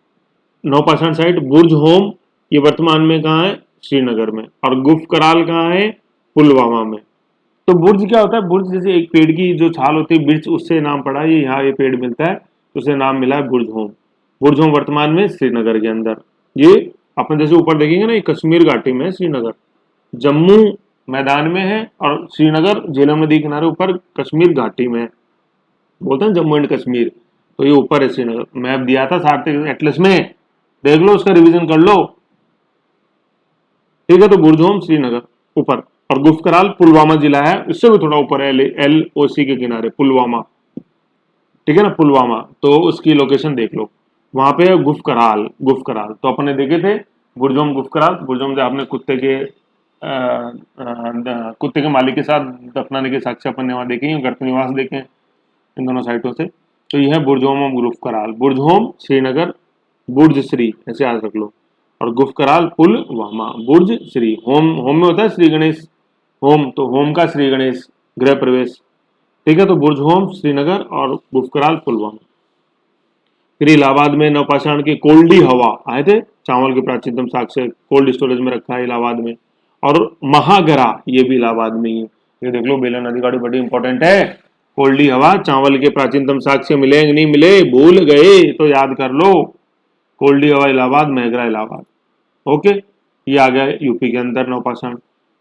नौपाषाण साइट बुर्ज होम, ये वर्तमान में कहाँ है, श्रीनगर में। और गुफ कराल कहाँ है, पुलवामा में। तो बुर्ज क्या होता है, बुर्ज जैसे एक पेड़ की जो छाल होती है बिर्च, उससे नाम पड़ा है, यहाँ ये पेड़ मिलता है तो उसे नाम मिला है बुर्ज होम। बुर्ज होम वर्तमान में श्रीनगर के अंदर, ये अपन जैसे ऊपर देखेंगे ना, ये कश्मीर घाटी में है श्रीनगर, जम्मू मैदान में है और श्रीनगर झेलम नदी किनारे ऊपर कश्मीर घाटी में है, बोलते हैं जम्मू एंड कश्मीर, तो ये ऊपर है श्रीनगर। मैप दिया था सार्थिक एटलस में, देख लो, उसका रिवीजन कर लो। ठीक है, तो बुरजोम श्रीनगर ऊपर, और गुफकराल पुलवामा जिला है, इससे भी थोड़ा ऊपर है, LOC के किनारे पुलवामा। ठीक है ना, पुलवामा, तो उसकी लोकेशन देख लो, वहां पे है गुफकराल। गुफकराल तो अपन ने देखे थे, बुरजोम गुफकराल। बुरजोम जो आपने कुत्ते के मालिक के साथ दफनाने के साक्ष्य अपन ने वहां देखे हैं, गर्त निवास देखे हैं इन दोनों साइटों से। तो यह है बुरजोम और गुफकराल। बुरजोम श्रीनगर, बुर्ज श्री, ऐसे याद रख लो, और गुफकराल पुलवामा। बुर्ज श्री, होम, होम में होता है श्री गणेश होम, तो होम का श्री गणेश गृह प्रवेश। ठीक है, तो बुर्ज होम श्रीनगर और गुफकराल पुलवामा। फिर इलाहाबाद में नवपाषाण की कोल्डी हवा आए थे, चावल के प्राचीनतम साक्ष्य कोल्ड स्टोरेज में रखा है इलाहाबाद में। और महागरा, ये भी इलाहाबाद में ही है। ये देख लो, बेलन नदी गाड़ी बड़ी इंपॉर्टेंट है। कोल्डी हवा, चावल के प्राचीनतम साक्ष्य मिलेंगे नहीं मिले, भूल गए तो याद कर लो। कोल्डी हवा इलाहाबाद, महगरा इलाहाबाद। ओके, ये आ गया यूपी के अंदर नवपाषाण।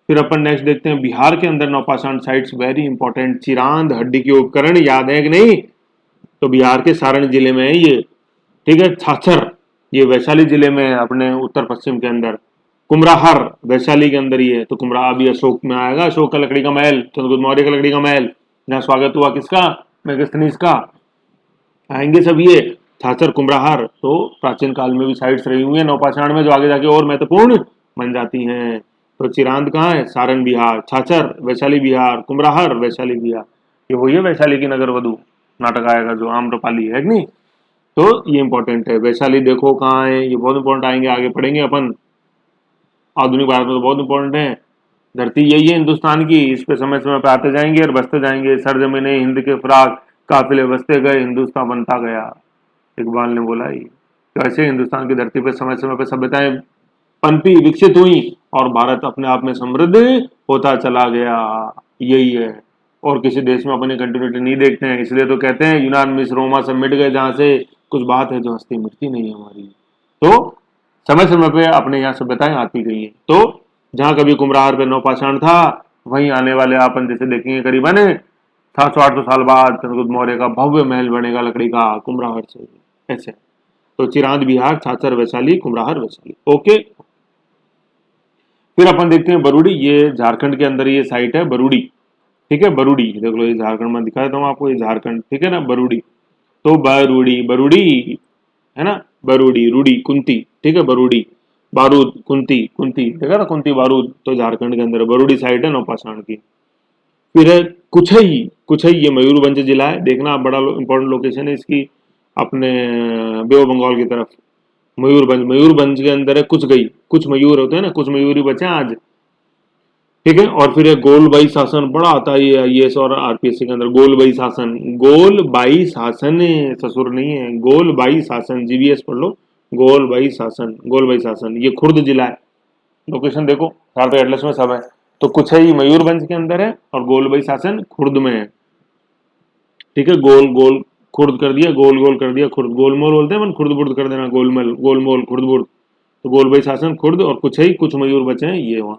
फिर अपन नेक्स्ट देखते हैं बिहार के अंदर नवपाषाण साइट्स, वेरी इंपॉर्टेंट। चिरांद हड्डी के उपकरण, याद है कि नहीं? तो बिहार के सारण जिले में है ये। ठीक है, छाछर, ये वैशाली जिले में है, अपने उत्तर पश्चिम के अंदर। कुमराहर वैशाली के अंदर ही है, तो कुमराह भी अशोक में आएगा, अशोक का लकड़ी का महल, चंद्रगुप्त मौर्य का लकड़ी का महल, जहाँ स्वागत हुआ किसका, मेगास्थनीज का, आएंगे सब ये। छाछर, कुमराहर, तो प्राचीन काल में भी साइट्स रही हुई है नवपाषाण में, जो आगे जाके और महत्वपूर्ण बन जाती हैं। तो चिरांद कहाँ है? सारण बिहार। छाछर वैशाली बिहार, कुमराहर वैशाली बिहार। ये वही है वैशाली की नगर वधु नाटक आएगा जो आम्रपाली है कि नहीं? तो ये इंपॉर्टेंट है। वैशाली देखो कहाँ है, ये बहुत इंपॉर्टेंट, आएंगे आगे पढ़ेंगे अपन। आधुनिक भारत में तो बहुत इंपॉर्टेंट है। धरती यही है हिंदुस्तान की, इस पे समय समय पे आते जाएंगे और बसते जाएंगे। सरजमीने हिंद के फराक, काफिले बसते गए, हिंदुस्तान बनता गया, इकबाल ने बोला ही। तो ऐसे हिंदुस्तान की धरती पर समय समय पर सभ्यताएं पनपी, विकसित हुई, और भारत अपने आप में समृद्ध होता चला गया। यही है, और किसी देश में अपनी कंटिन्यूटी नहीं देखते हैं, इसलिए तो कहते हैं यूनान, मिस्र, रोमा सब मिट गए, जहां से कुछ बात है जो हस्ती मिटती नहीं है हमारी। तो समय समय पे अपने यहाँ सभ्यताएं आती गई हैं। तो जहां कभी कुम्हरार पे नौपाषाण था, वहीं आने वाले अपन जैसे देखेंगे करीबन 700-800 साल बाद चंद्रगुप्त मौर्य का भव्य महल बनेगा लकड़ी का कुम्हरार से। ऐसे तो चिरांद बिहार, छाछर वैशाली, कुम्हरार वैशाली। ओके, फिर अपन देखते हैं बरूडी, ये झारखंड के अंदर ये साइट है बरूडी। ठीक है, बरूडी देख लो, ये झारखंड में दिखा देता हूँ आपको, ये झारखंड। ठीक है ना, बरूडी, तो बरूडी, बरूडी है ना, बरूडी, रूडी, कुंती। ठीक है, बरूडी, बारूद, कुंती, कुंती देखा ना, कुंती बारूद, तो झारखंड के अंदर बरूडी साइट है नौपाषाण की। फिर है कुछई। कुछई ये मयूरभंज जिला है, देखना बड़ा इंपॉर्टेंट लोकेशन है इसकी, अपने बे ऑफ बंगाल की तरफ। मयूरभंज, मयूरभंज के अंदर है कुछ गई, कुछ मयूर होते हैं ना, कुछ मयूर ही बचे हैं आज। ठीक है, और फिर है गोलबाई शासन, बड़ा आता है ये IAS और RPSC के अंदर। गोलबाई शासन, गोलबाई शासन, ससुर नहीं है, गोलबाई शासन, GBS पढ़ लो, गोलबाई शासन, गोलबाई शासन, ये खुर्द जिला है। लोकेशन देखो, भारतीय एटलस में सब है। तो कुछ है ये मयूरभंज के अंदर है, और गोलबाई शासन खुर्द में है। ठीक है, गोल गोल खुर्द कर दिया, गोल गोल कर दिया खुर्द, गोलमोल बोलते हैं मन, खुर्द बुर्द कर देना, गोलमल, गोलमोल, खुर्द बुर्द। तो गोलबाई शासन खुर्द, और कुछ ही कुछ मयूर बचे हैं ये वहां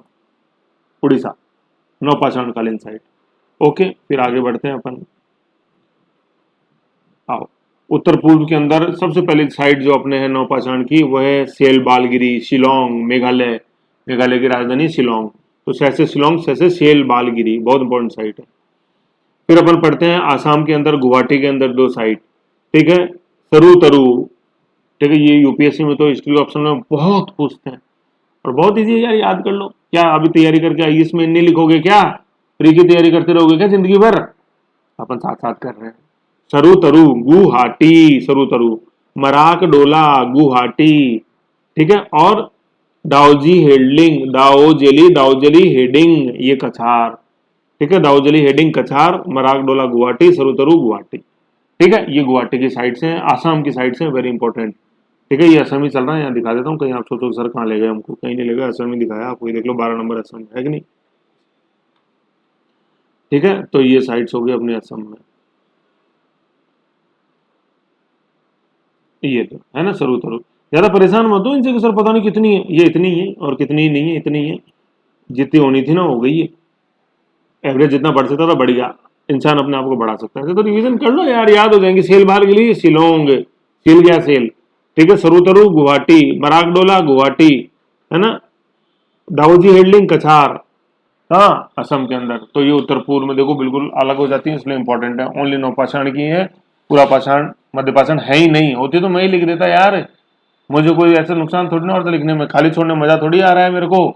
उड़ीसा, नौपाषाण कालीन साइट। ओके, फिर आगे बढ़ते हैं अपन। आओ, उत्तर पूर्व के अंदर सबसे पहली साइट जो अपने है नौपाषाण की, वह है सेल बालगिरी, शिलोंग, मेघालय। मेघालय की राजधानी शिलोंग, तो सैसे शिलोंग, सैसे सेल बालगिरी, बहुत इंपॉर्टेंट साइट है। फिर अपन पढ़ते हैं आसाम के अंदर, गुवाहाटी के अंदर 2 साइट। ठीक है, सरू तरु। ठीक है, ये UPSC में तो हिस्ट्री ऑप्शन में बहुत पूछते हैं, और बहुत इजी है यार, याद कर लो। क्या अभी तैयारी करके IAS में नहीं लिखोगे क्या? प्री की तैयारी करते रहोगे क्या जिंदगी भर? अपन साथ साथ कर रहे हैं। सरू तरु गुवाहाटी, सरू तरु, मराक डोला गुवाहाटी। ठीक है, और डाउजी हेडलिंग, डाओजेली, डाउजेली हेडिंग, ये कछार। ठीक है, दाऊजली हेडिंग कछार, मराक डोला गुवाहाटी, सरुतरु गुवाहाटी। ठीक है, ये गुवाहाटी की साइड से, आसाम की साइड से, वेरी इंपॉर्टेंट। ठीक है, ये असम ही चल रहा है, यहाँ दिखा देता हूँ, कहीं आप सोचो सर कहाँ ले गए हमको, कहीं नहीं ले गए, असम ही दिखाया आपको, देख लो 12 नंबर असम है कि नहीं। ठीक है, तो ये साइट्स हो गई अपने असम में, ये तो है ना सरुतरु। ज्यादा परेशान मत हो इनसे कि सर पता नहीं कितनी है, ये इतनी है और कितनी नहीं है, इतनी है, जितनी होनी थी ना हो गई है। एवरेज जितना बढ़ सकता था बढ़ गया, इंसान अपने आप को बढ़ा सकता है। तो रिवीजन कर लो यार, याद हो जाएंगे। सेल बाहर के लिए शिलोंग, सील गया सेल, ठीक है। सरुतरु गुवाहाटी, मराकडोला गुवाहाटी, है ना। दाऊजी हेडलिंग कछार, हाँ असम के अंदर। तो ये उत्तर पूर्व में देखो बिल्कुल अलग हो जाती है, इसलिए इंपॉर्टेंट है। ओनली नौ पाषाण की है, पूरा पाषाण मध्य पाषाण है ही नहीं। होती तो मैं ही लिख देता यार, मुझे कोई ऐसा नुकसान थोड़ी ना होता लिखने में, खाली छोड़ने में मजा थोड़ी आ रहा है मेरे को।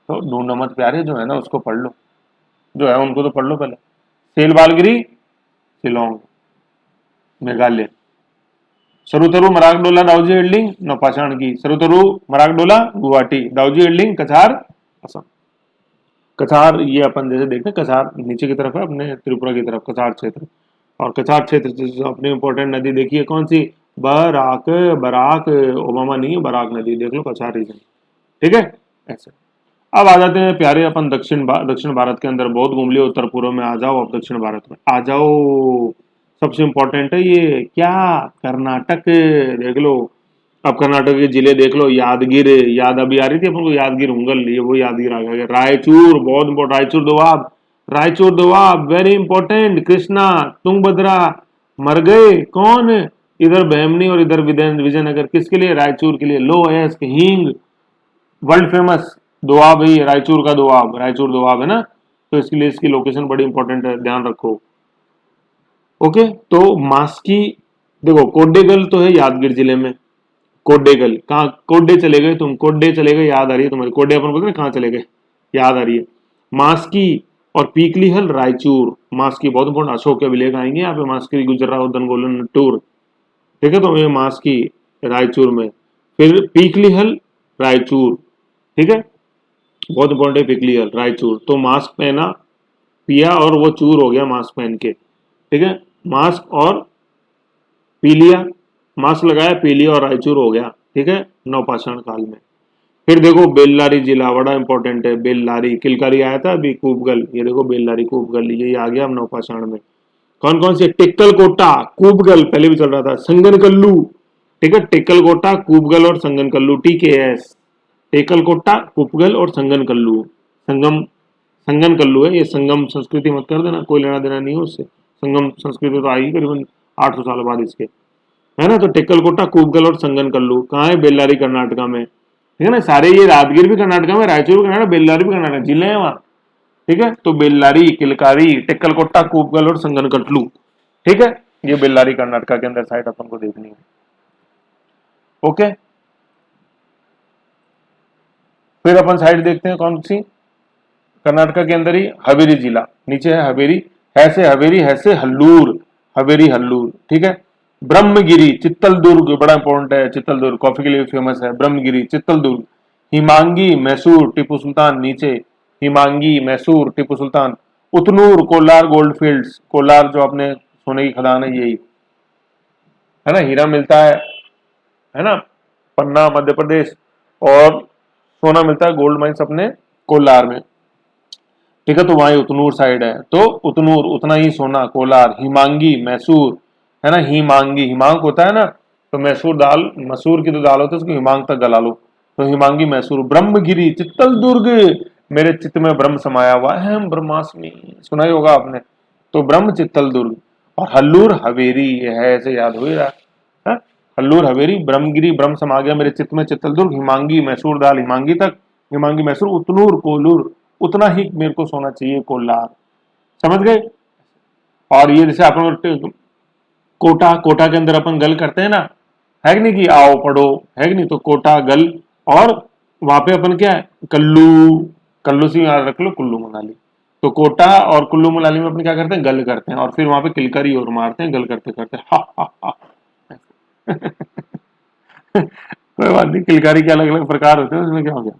तो ढूंढो मत प्यारे, जो है ना उसको पढ़ लो, जो है उनको तो पढ़ लो पहले। सेल बालगिरी शिलोंग मेघालय, सरुतरु मराकडोला दाऊजी हेडलिंग नौपाषाण की, सरुतरु मराकडोला गुवाहाटी, दाऊजी हेडलिंग कछार असम। कछार ये अपन जैसे देखते हैं, कछार नीचे की तरफ है अपने त्रिपुरा की तरफ, कछार क्षेत्र। और कछार क्षेत्र से अपनी इंपॉर्टेंट नदी देखिए कौन सी, बराक, बराक, ओबामा नहीं है, बराक नदी देख लो, कछार रीजन, ठीक है। ऐसे अब आ जाते हैं प्यारे अपन दक्षिण भारत के अंदर। बहुत घूम लिया उत्तर पूर्व में, आ जाओ अब दक्षिण भारत में आ जाओ। सबसे इंपॉर्टेंट है ये क्या, कर्नाटक देख लो। अब कर्नाटक के जिले देख लो, यादगिर, याद अभी आ रही थी अपन को, यादगिर उंगल, ये वो यादगिर आ गया। रायचूर बहुत important, Raichur Doab, Raichur Doab very important. Krishna, Tungabhadra, मर गए कौन, इधर बहमनी और इधर विजयनगर, किसके लिए, रायचूर के लिए। लो एस हींग, वर्ल्ड फेमस दोआब है ये, रायचूर का दोआब, रायचूर दोआब है ना। तो इसके लिए इसकी लोकेशन बड़ी इंपॉर्टेंट है, ध्यान रखो। ओके, तो मास्की, देखो कोडेगल तो है यादगिर जिले में। कोडेगल कहाँ, कोडे चले गए तुम, कोडे चले गए, याद आ रही है तुम्हारी, कोडे अपन बोलते हैं कहाँ चले गए, याद आ रही है। मास्की और पीकली हल रायचूर, मास्की बहुत इंपॉर्टेंट, अशोक के अभिलेख आएंगे यहाँ पे, मास्की गुजरात गोलन टूर, ठीक है। तो ये मास्की रायचूर में, फिर पीकली हल रायचूर, ठीक है, बहुत इंपॉर्टेंट है पिकली हल रायचूर। तो मास्क पहना, पिया और वो चूर हो गया मास्क पहन के, ठीक है। मास्क और पी लिया, मास्क लगाया, पी लिया और रायचूर हो गया, ठीक है, नवपाषाण काल में। फिर देखो बेल्लारी जिला बड़ा इंपॉर्टेंट है, बेल्लारी, किलकारी आया था अभी, कूपगल, ये देखो बेल्लारी कूपगल, ये आ गया अब नवपाषाण में। कौन कौन से, टिक्कल कोटा, कूपगल पहले भी चल रहा था, संगन कल्लू, ठीक है, टिक्कल कोटा, कूपगल और संगन कल्लू, TKS, टेकल कोटा, कुपगल और संगन कल्लू। संगम, संगन कल्लू है ये, संगम संस्कृति मत कर देना, कोई लेना देना नहीं है उससे। संगम संस्कृति तो आएगी करीबन 800 साल बाद इसके, है ना। तो टेक्कल कोटा, कूपगल और संगन कल्लू कहाँ है, बेल्लारी कर्नाटका में, ठीक है ना। सारे ये राजगीर भी कर्नाटका में, रायचूर भी कर्नाटक, बेल्लारी भी कर्नाटक, जिले हैं वहाँ, ठीक है। तो बेल्लारी, किलकारी, टेक्कल कोटा, कूपगल और संगन कल्लू, ठीक है। ये बेल्लारी कर्नाटका के अंदर साइड अपन को देखनी है, ओके। फिर अपन साइड देखते हैं कौन सी, कर्नाटका के अंदर ही हवेरी जिला, नीचे है हवेरी, है से हवेरी, है से हल्लूर, हवेरी हल्लूर, ठीक है। ब्रह्मगिरी, चित्तल दुर्ग बड़ा इंपॉर्टेंट है, चित्तल दुर्ग कॉफी के लिए फेमस है, ब्रह्मगिरी, चित्तल दुर्ग। हिमांगी, मैसूर, टीपू सुल्तान नीचे, हिमांगी, मैसूर, टीपू सुल्तान। उतनूर, कोलार गोल्ड फील्ड्स, कोलार जो अपने सोने की खदान है यही, है ना, हीरा मिलता है ना, पन्ना मध्य प्रदेश, और सोना मिलता है, गोल्ड माइंस अपने कोलार में, ठीक है। तो वहां उतनूर साइड है, तो उतनूर उतना ही सोना, कोलार, हिमांगी, मैसूर, है ना, हिमांगी, हिमांक होता है ना, तो मैसूर दाल, मसूर की तो दाल होती है, उसको हिमांक तक गला लो। तो हिमांगी, मैसूर। ब्रह्मगिरी, चित्तल दुर्ग, मेरे चित्त में ब्रह्म समाया हुआ है, ब्रह्मास्मि, सुना ही होगा आपने। तो ब्रह्म चित्तल दुर्ग, और हल्लूर हवेरी, ये है ऐसे याद हो ही रहा है। हल्लूर हवेरी, ब्रह्मगिरी, ब्रह्म समा गया मेरे चित्त में, चित्तल दुर्ग, हिमांगी, मैसूर दाल, हिमांगी तक, हिमांगी मैसूर, उतनूर, कोलूर, उतना ही मेरे को सोना चाहिए, कोलार, समझ गए। और ये जैसे अपन कोटा, कोटा के अंदर अपन गल करते हैं ना, है कि नहीं, कि आओ पढ़ो, है कि नहीं, तो कोटा गल। और वहां पे अपन क्या है, कल्लू, कल्लू से याद रख लो, कुल्लू मनाली। तो कोटा और कुल्लू मनाली में अपन क्या करते हैं, गल करते हैं, और फिर वहां पे किलकरी और मारते हैं, गल करते करते, हा हा हा। कोई बात नहीं, किलकारी के अलग अलग प्रकार होते हैं, उसमें क्या हो गया,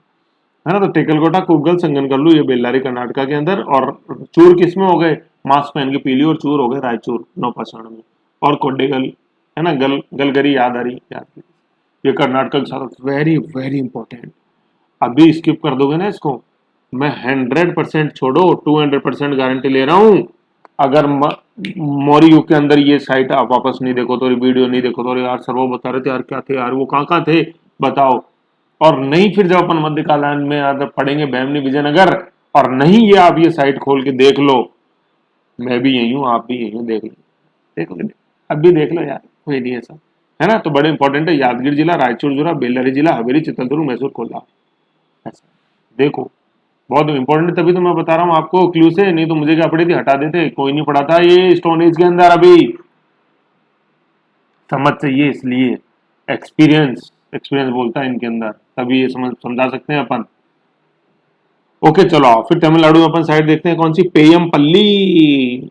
है ना। तो टेकलकोटा, कुबगल, संगनकल्लू, ये बेल्लारी कर्नाटका के अंदर। और चूर किसमें हो गए, मास्क पहन के पीली, और चूर हो गए रायचूर नौपाषाण में। और कोडेगल, है ना, गलगरी याद आ रही, याद की, ये कर्नाटका के साथ वेरी वेरी इंपॉर्टेंट। अभी स्किप कर दोगे ना इसको, मैं 100% छोड़ो 200% गारंटी ले रहा हूं, अगर मौर्य युग के अंदर ये साइट आप वापस नहीं देखो तो, वीडियो नहीं देखो तो, यार सर वो बता रहे थे यार, क्या थे यार वो, कहाँ थे बताओ। और नहीं फिर जब अपन मध्यकालीन में अगर पढ़ेंगे बहमनी विजयनगर, और नहीं ये आप ये साइट खोल के देख लो, मैं भी यही हूँ आप भी यही हूँ, देख लो अब भी देख लो यार, कोई नहीं ऐसा, है ना। तो बड़े इंपॉर्टेंट है, यादगिर जिला, रायचूर जिला, बेल्लारी जिला, हवेली, चित्रदुर्ग, मैसूर, कोल्हार, ऐसा देखो, बहुत इंपॉर्टेंट है, तभी तो मैं बता रहा हूँ आपको क्लू से, नहीं तो मुझे क्या पड़ी थी, हटा देते, कोई नहीं पढ़ा था ये स्टोन एज के अंदर। अभी समझ चाहिए, इसलिए एक्सपीरियंस, एक्सपीरियंस बोलता है इनके अंदर, तभी ये समझा सकते हैं अपन। ओके चलो फिर तमिलनाडु में अपन साइड देखते हैं, कौन सी, पेयम पल्ली।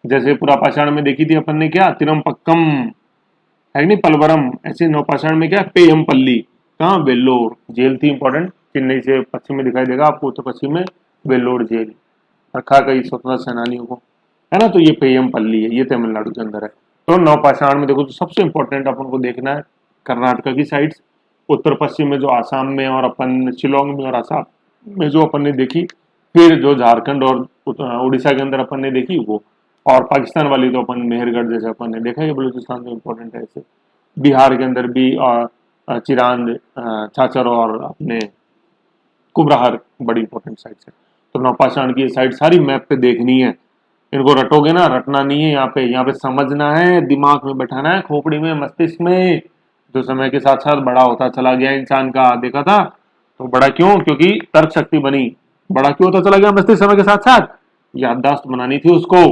जैसे पुरापाषाण में देखी थी अपन ने क्या, तिरमपक्कम, है नहीं, पलवरम, ऐसे नौपाषाण में क्या, पेयम पल्ली, कहाँ, वेल्लोर जेल थी इंपॉर्टेंट, चेन्नई से पश्चिम में दिखाई देगा आपको, उत्तर पश्चिम में वेल्लोर जेल, रखा कई स्वतंत्रता सेनानियों को, है ना। तो ये पेयम पल्ली है, ये तमिलनाडु के अंदर है। तो नौपाषाण में देखो, तो सबसे इंपॉर्टेंट अपन को देखना है कर्नाटका की साइड्स, उत्तर पश्चिम में जो आसाम में, और अपन शिलोंग में और आसाम में जो अपन ने देखी, फिर जो झारखंड और उड़ीसा के अंदर अपन ने देखी वो, और पाकिस्तान वाली तो अपन मेहरगढ़ जैसे अपन ने देखा है, बलूचिस्तान तो इंपॉर्टेंट है ऐसे। बिहार के अंदर भी चिरांद, छाछर और अपने कुबराहर बड़ी इंपॉर्टेंट साइट्स है। तो नौपाषाण की ये साइड सारी मैप पे देखनी है, इनको रटोगे ना, रटना नहीं है, यहाँ पे समझना है, दिमाग में बैठाना है, खोपड़ी में, मस्तिष्क में, जो समय के साथ साथ बड़ा होता चला गया इंसान का, देखा था। तो बड़ा क्यों, क्योंकि तर्क शक्ति बनी, बड़ा क्यों होता चला गया मस्तिष्क समय के साथ साथ, याददाश्त बनानी थी उसको,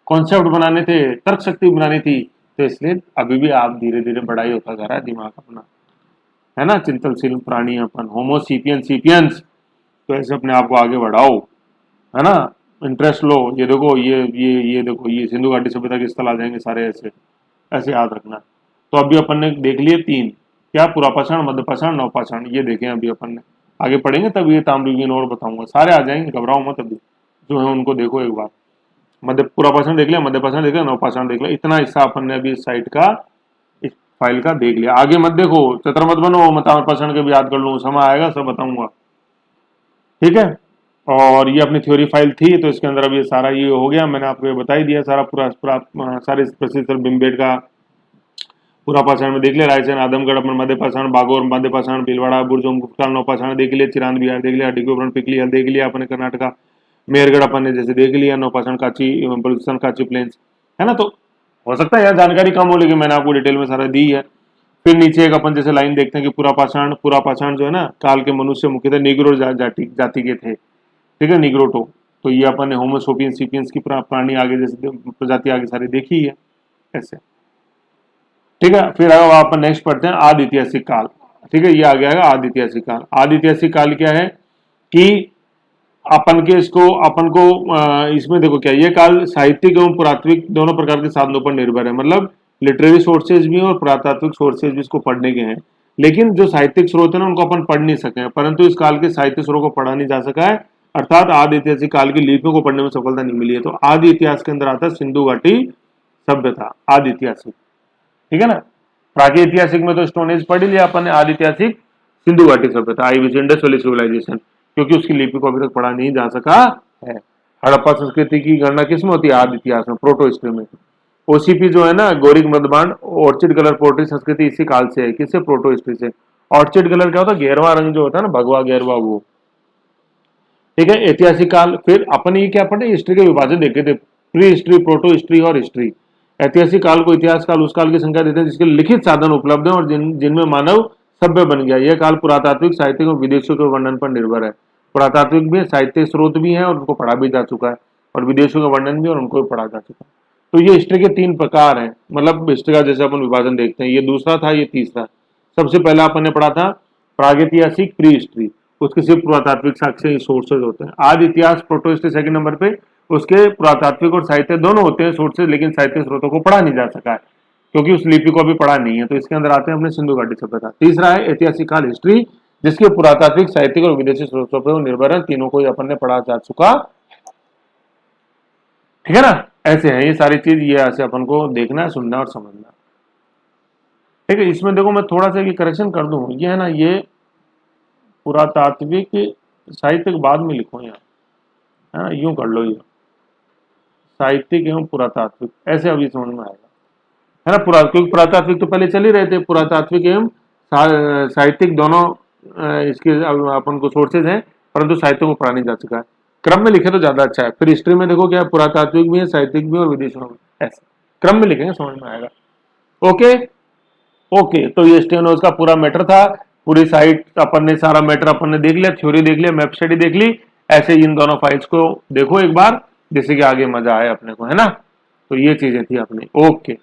कॉन्सेप्ट बनाने थे, तर्क शक्ति बनानी थी, तो इसलिए अभी भी आप धीरे धीरे बड़ा ही होता जा रहा है दिमाग अपना, है ना। चिंतनशील प्राणी अपन, होमोसीपियंस सीपियंस, तो ऐसे अपने आप को आगे बढ़ाओ, है ना। इंटरेस्ट लो, ये देखो ये देखो, ये सिंधु घाटी सभ्यता के स्थल आ जाएंगे सारे, ऐसे ऐसे याद रखना। तो अभी अपन ने देख लिए तीन, क्या, पुरापाषाण, मध्यपाषाण, नवपाषाण, ये देखे अभी अपन ने, आगे पढ़ेंगे तब ये ताम्रयुगीन और बताऊंगा, सारे आ जाएंगे, घबराओ मत, अभी जो है उनको देखो एक बार। मध्य पुरापाषाण देख लिया, मध्यपाषाण देख लिया, नवपाषाण देख लिया, इतना हिस्सा अपन ने अभी इस साइट का, इस फाइल का देख लिया। आगे मत देखो, चतर मत बनो, मैं ताम्रपाषाण के भी याद कर लूँ, समय आएगा सब बताऊंगा, ठीक है। और ये अपनी थ्योरी फाइल थी, तो इसके अंदर अब ये सारा ये हो गया, मैंने आपको ये बता ही दिया सारा, पूरा सारे प्रसिद्ध सर भीमबेटका पुरापाषाण में देख लिया, रायसेन, आदमगढ़ अपन मध्यपाषाण, बागोर मध्यपाषाण, भीलवाड़ा, बुर्जोम, गुप्तकाल नौपाषाण देख लिया, चिरांद बिहार देख लिया, डिगोबरन पिकली देख लिया अपने कर्नाटका, मेहरगढ़ अपन ने जैसे देख लिया, नौपाषाण काची, बलूचिस्तान काची प्लेन्स, है ना। तो हो सकता है यार जानकारी कम हो, लेकिन मैंने आपको डिटेल में सारा दी है। फिर नीचे एक अपन जैसे लाइन देखते हैं कि पुरापाषाण जो है ना, काल के मनुष्य मुख्यतः निग्रो जाति के थे, ठीक है, निग्रोटो। तो ये अपन ने होमोसोपियन सीपियंस की प्राणी आगे जैसे प्रजाति आगे सारी देखी है, ऐसे, ठीक है। फिर अगर अपन नेक्स्ट पढ़ते हैं आदि ऐतिहासिक काल, ठीक है, ये आ गया है आदि ऐतिहासिक काल। आदि ऐतिहासिक काल क्या है कि अपन के इसको अपन को इसमें देखो क्या, ये काल साहित्यिक एवं पुरातात्विक दोनों प्रकार के साधनों पर निर्भर है, मतलब लिटरेरी सोर्सेज भी और पुरातात्विक सोर्सेज भी इसको पढ़ने के हैं। लेकिन जो साहित्यिक स्रोत है ना, उनको अपन पढ़ नहीं सके, परंतु इस काल के साहित्य स्रोत को पढ़ा नहीं जा सका है, अर्थात आदि ऐतिहासिक काल की लिपियों को पढ़ने में सफलता नहीं मिली है। तो आदि इतिहास के अंदर आता है सिंधु घाटी सभ्यता, आदि ऐतिहासिक, ठीक है ना। प्रागी ऐतिहासिक में तो स्टोन एज पढ़ ही लिया अपन ने, आदि ऐतिहासिक सिंधु घाटी सभ्यता, आई विच इंडस वैली सिविलाइजेशन, क्योंकि उसकी लिपि को अभी तक पढ़ा नहीं जा सका है। हड़प्पा संस्कृति की गणना किसमें होती है, आदि इतिहास में, प्रोटो हिस्ट्री में। ओसीपी जो है ना, गोरिक मृदबांड, ऑर्चिड कलर पोर्ट्री संस्कृति इसी काल से है, किससे, प्रोटो हिस्ट्री से। ऑर्चिड कलर क्या होता है, गेरवा रंग जो होता है ना, भगवा गेरवा, वो, ठीक है। ऐतिहासिक काल, फिर अपन ये क्या पढ़े, हिस्ट्री के विभाजन देखे थे, प्री हिस्ट्री, प्रोटो हिस्ट्री और हिस्ट्री। ऐतिहासिक काल को इतिहास काल उस काल की संख्या देते हैं जिसके लिखित साधन उपलब्ध है और जिनमें मानव सभ्य बन गया। यह काल पुरातात्विक, साहित्यिक और विदेशियों के वर्णन पर निर्भर है। पुरातात्विक भी, साहित्य स्रोत भी है और उनको पढ़ा भी जा चुका है, और विदेशों का वर्णन भी और उनको भी पढ़ा जा चुका है। तो ये हिस्ट्री के तीन प्रकार हैं, मतलब हिस्ट्री का जैसे अपन विभाजन देखते हैं, ये दूसरा था, ये तीसरा। सबसे पहला अपन ने पढ़ा था प्रागैतिहासिक, प्री हिस्ट्री, उसके सिर्फ पुरातात्विक साक्ष्य सोर्सेज होते हैं। आदि इतिहास, प्रोटो हिस्ट्री सेकंड नंबर पे, उसके पुरातात्विक और साहित्य दोनों होते हैं सोर्सेज, लेकिन साहित्य स्रोतों को पढ़ा नहीं जा सका है क्योंकि उस लिपि को अभी पढ़ा नहीं है। तो इसके अंदर आते हैं अपने सिंधु घाटी सभ्यता। तीसरा है ऐतिहासिक काल, हिस्ट्री, जिसके पुरातात्विक, साहित्यिक और विदेशी स्रोतों पर निर्भर है। तीनों को अपन ने पढ़ा जा चुका, ठीक है ना। ऐसे है ये सारी चीज, ये ऐसे अपन को देखना है, सुनना और समझना, ठीक है। इसमें देखो मैं थोड़ा सा ये करेक्शन कर दूं, ये है ना, ये पुरातात्विक साहित्य के बाद में लिखो यहाँ, है ना, यूं कर लो, ये साहित्यिक एवं पुरातात्विक, ऐसे अभी समझ में आएगा, है ना। क्योंकि पुरातात्विक तो पहले चल ही रहे थे, पुरातात्विक एवं साहित्यिक दोनों इसके अपन को सोर्सेज हैं, परंतु साहित्य को पढ़ा नहीं जा चुका है। क्रम में लिखे तो ज्यादा अच्छा है। फिर हिस्ट्री में देखो क्या है, पुरातात्विक भी है, साहित्यिक भी और विदेशों में, ऐसे क्रम में लिखेंगे समझ में आएगा। ओके ओके, तो ये स्टेनोज का पूरा मैटर था। पूरी साइट अपन ने, सारा मैटर अपन ने देख लिया, थ्योरी देख लिया, मैप स्टडी देख ली। ऐसे इन दोनों फाइल्स को देखो एक बार, जिससे कि आगे मजा आए अपने को, है ना। तो ये चीजें थी अपनी। ओके।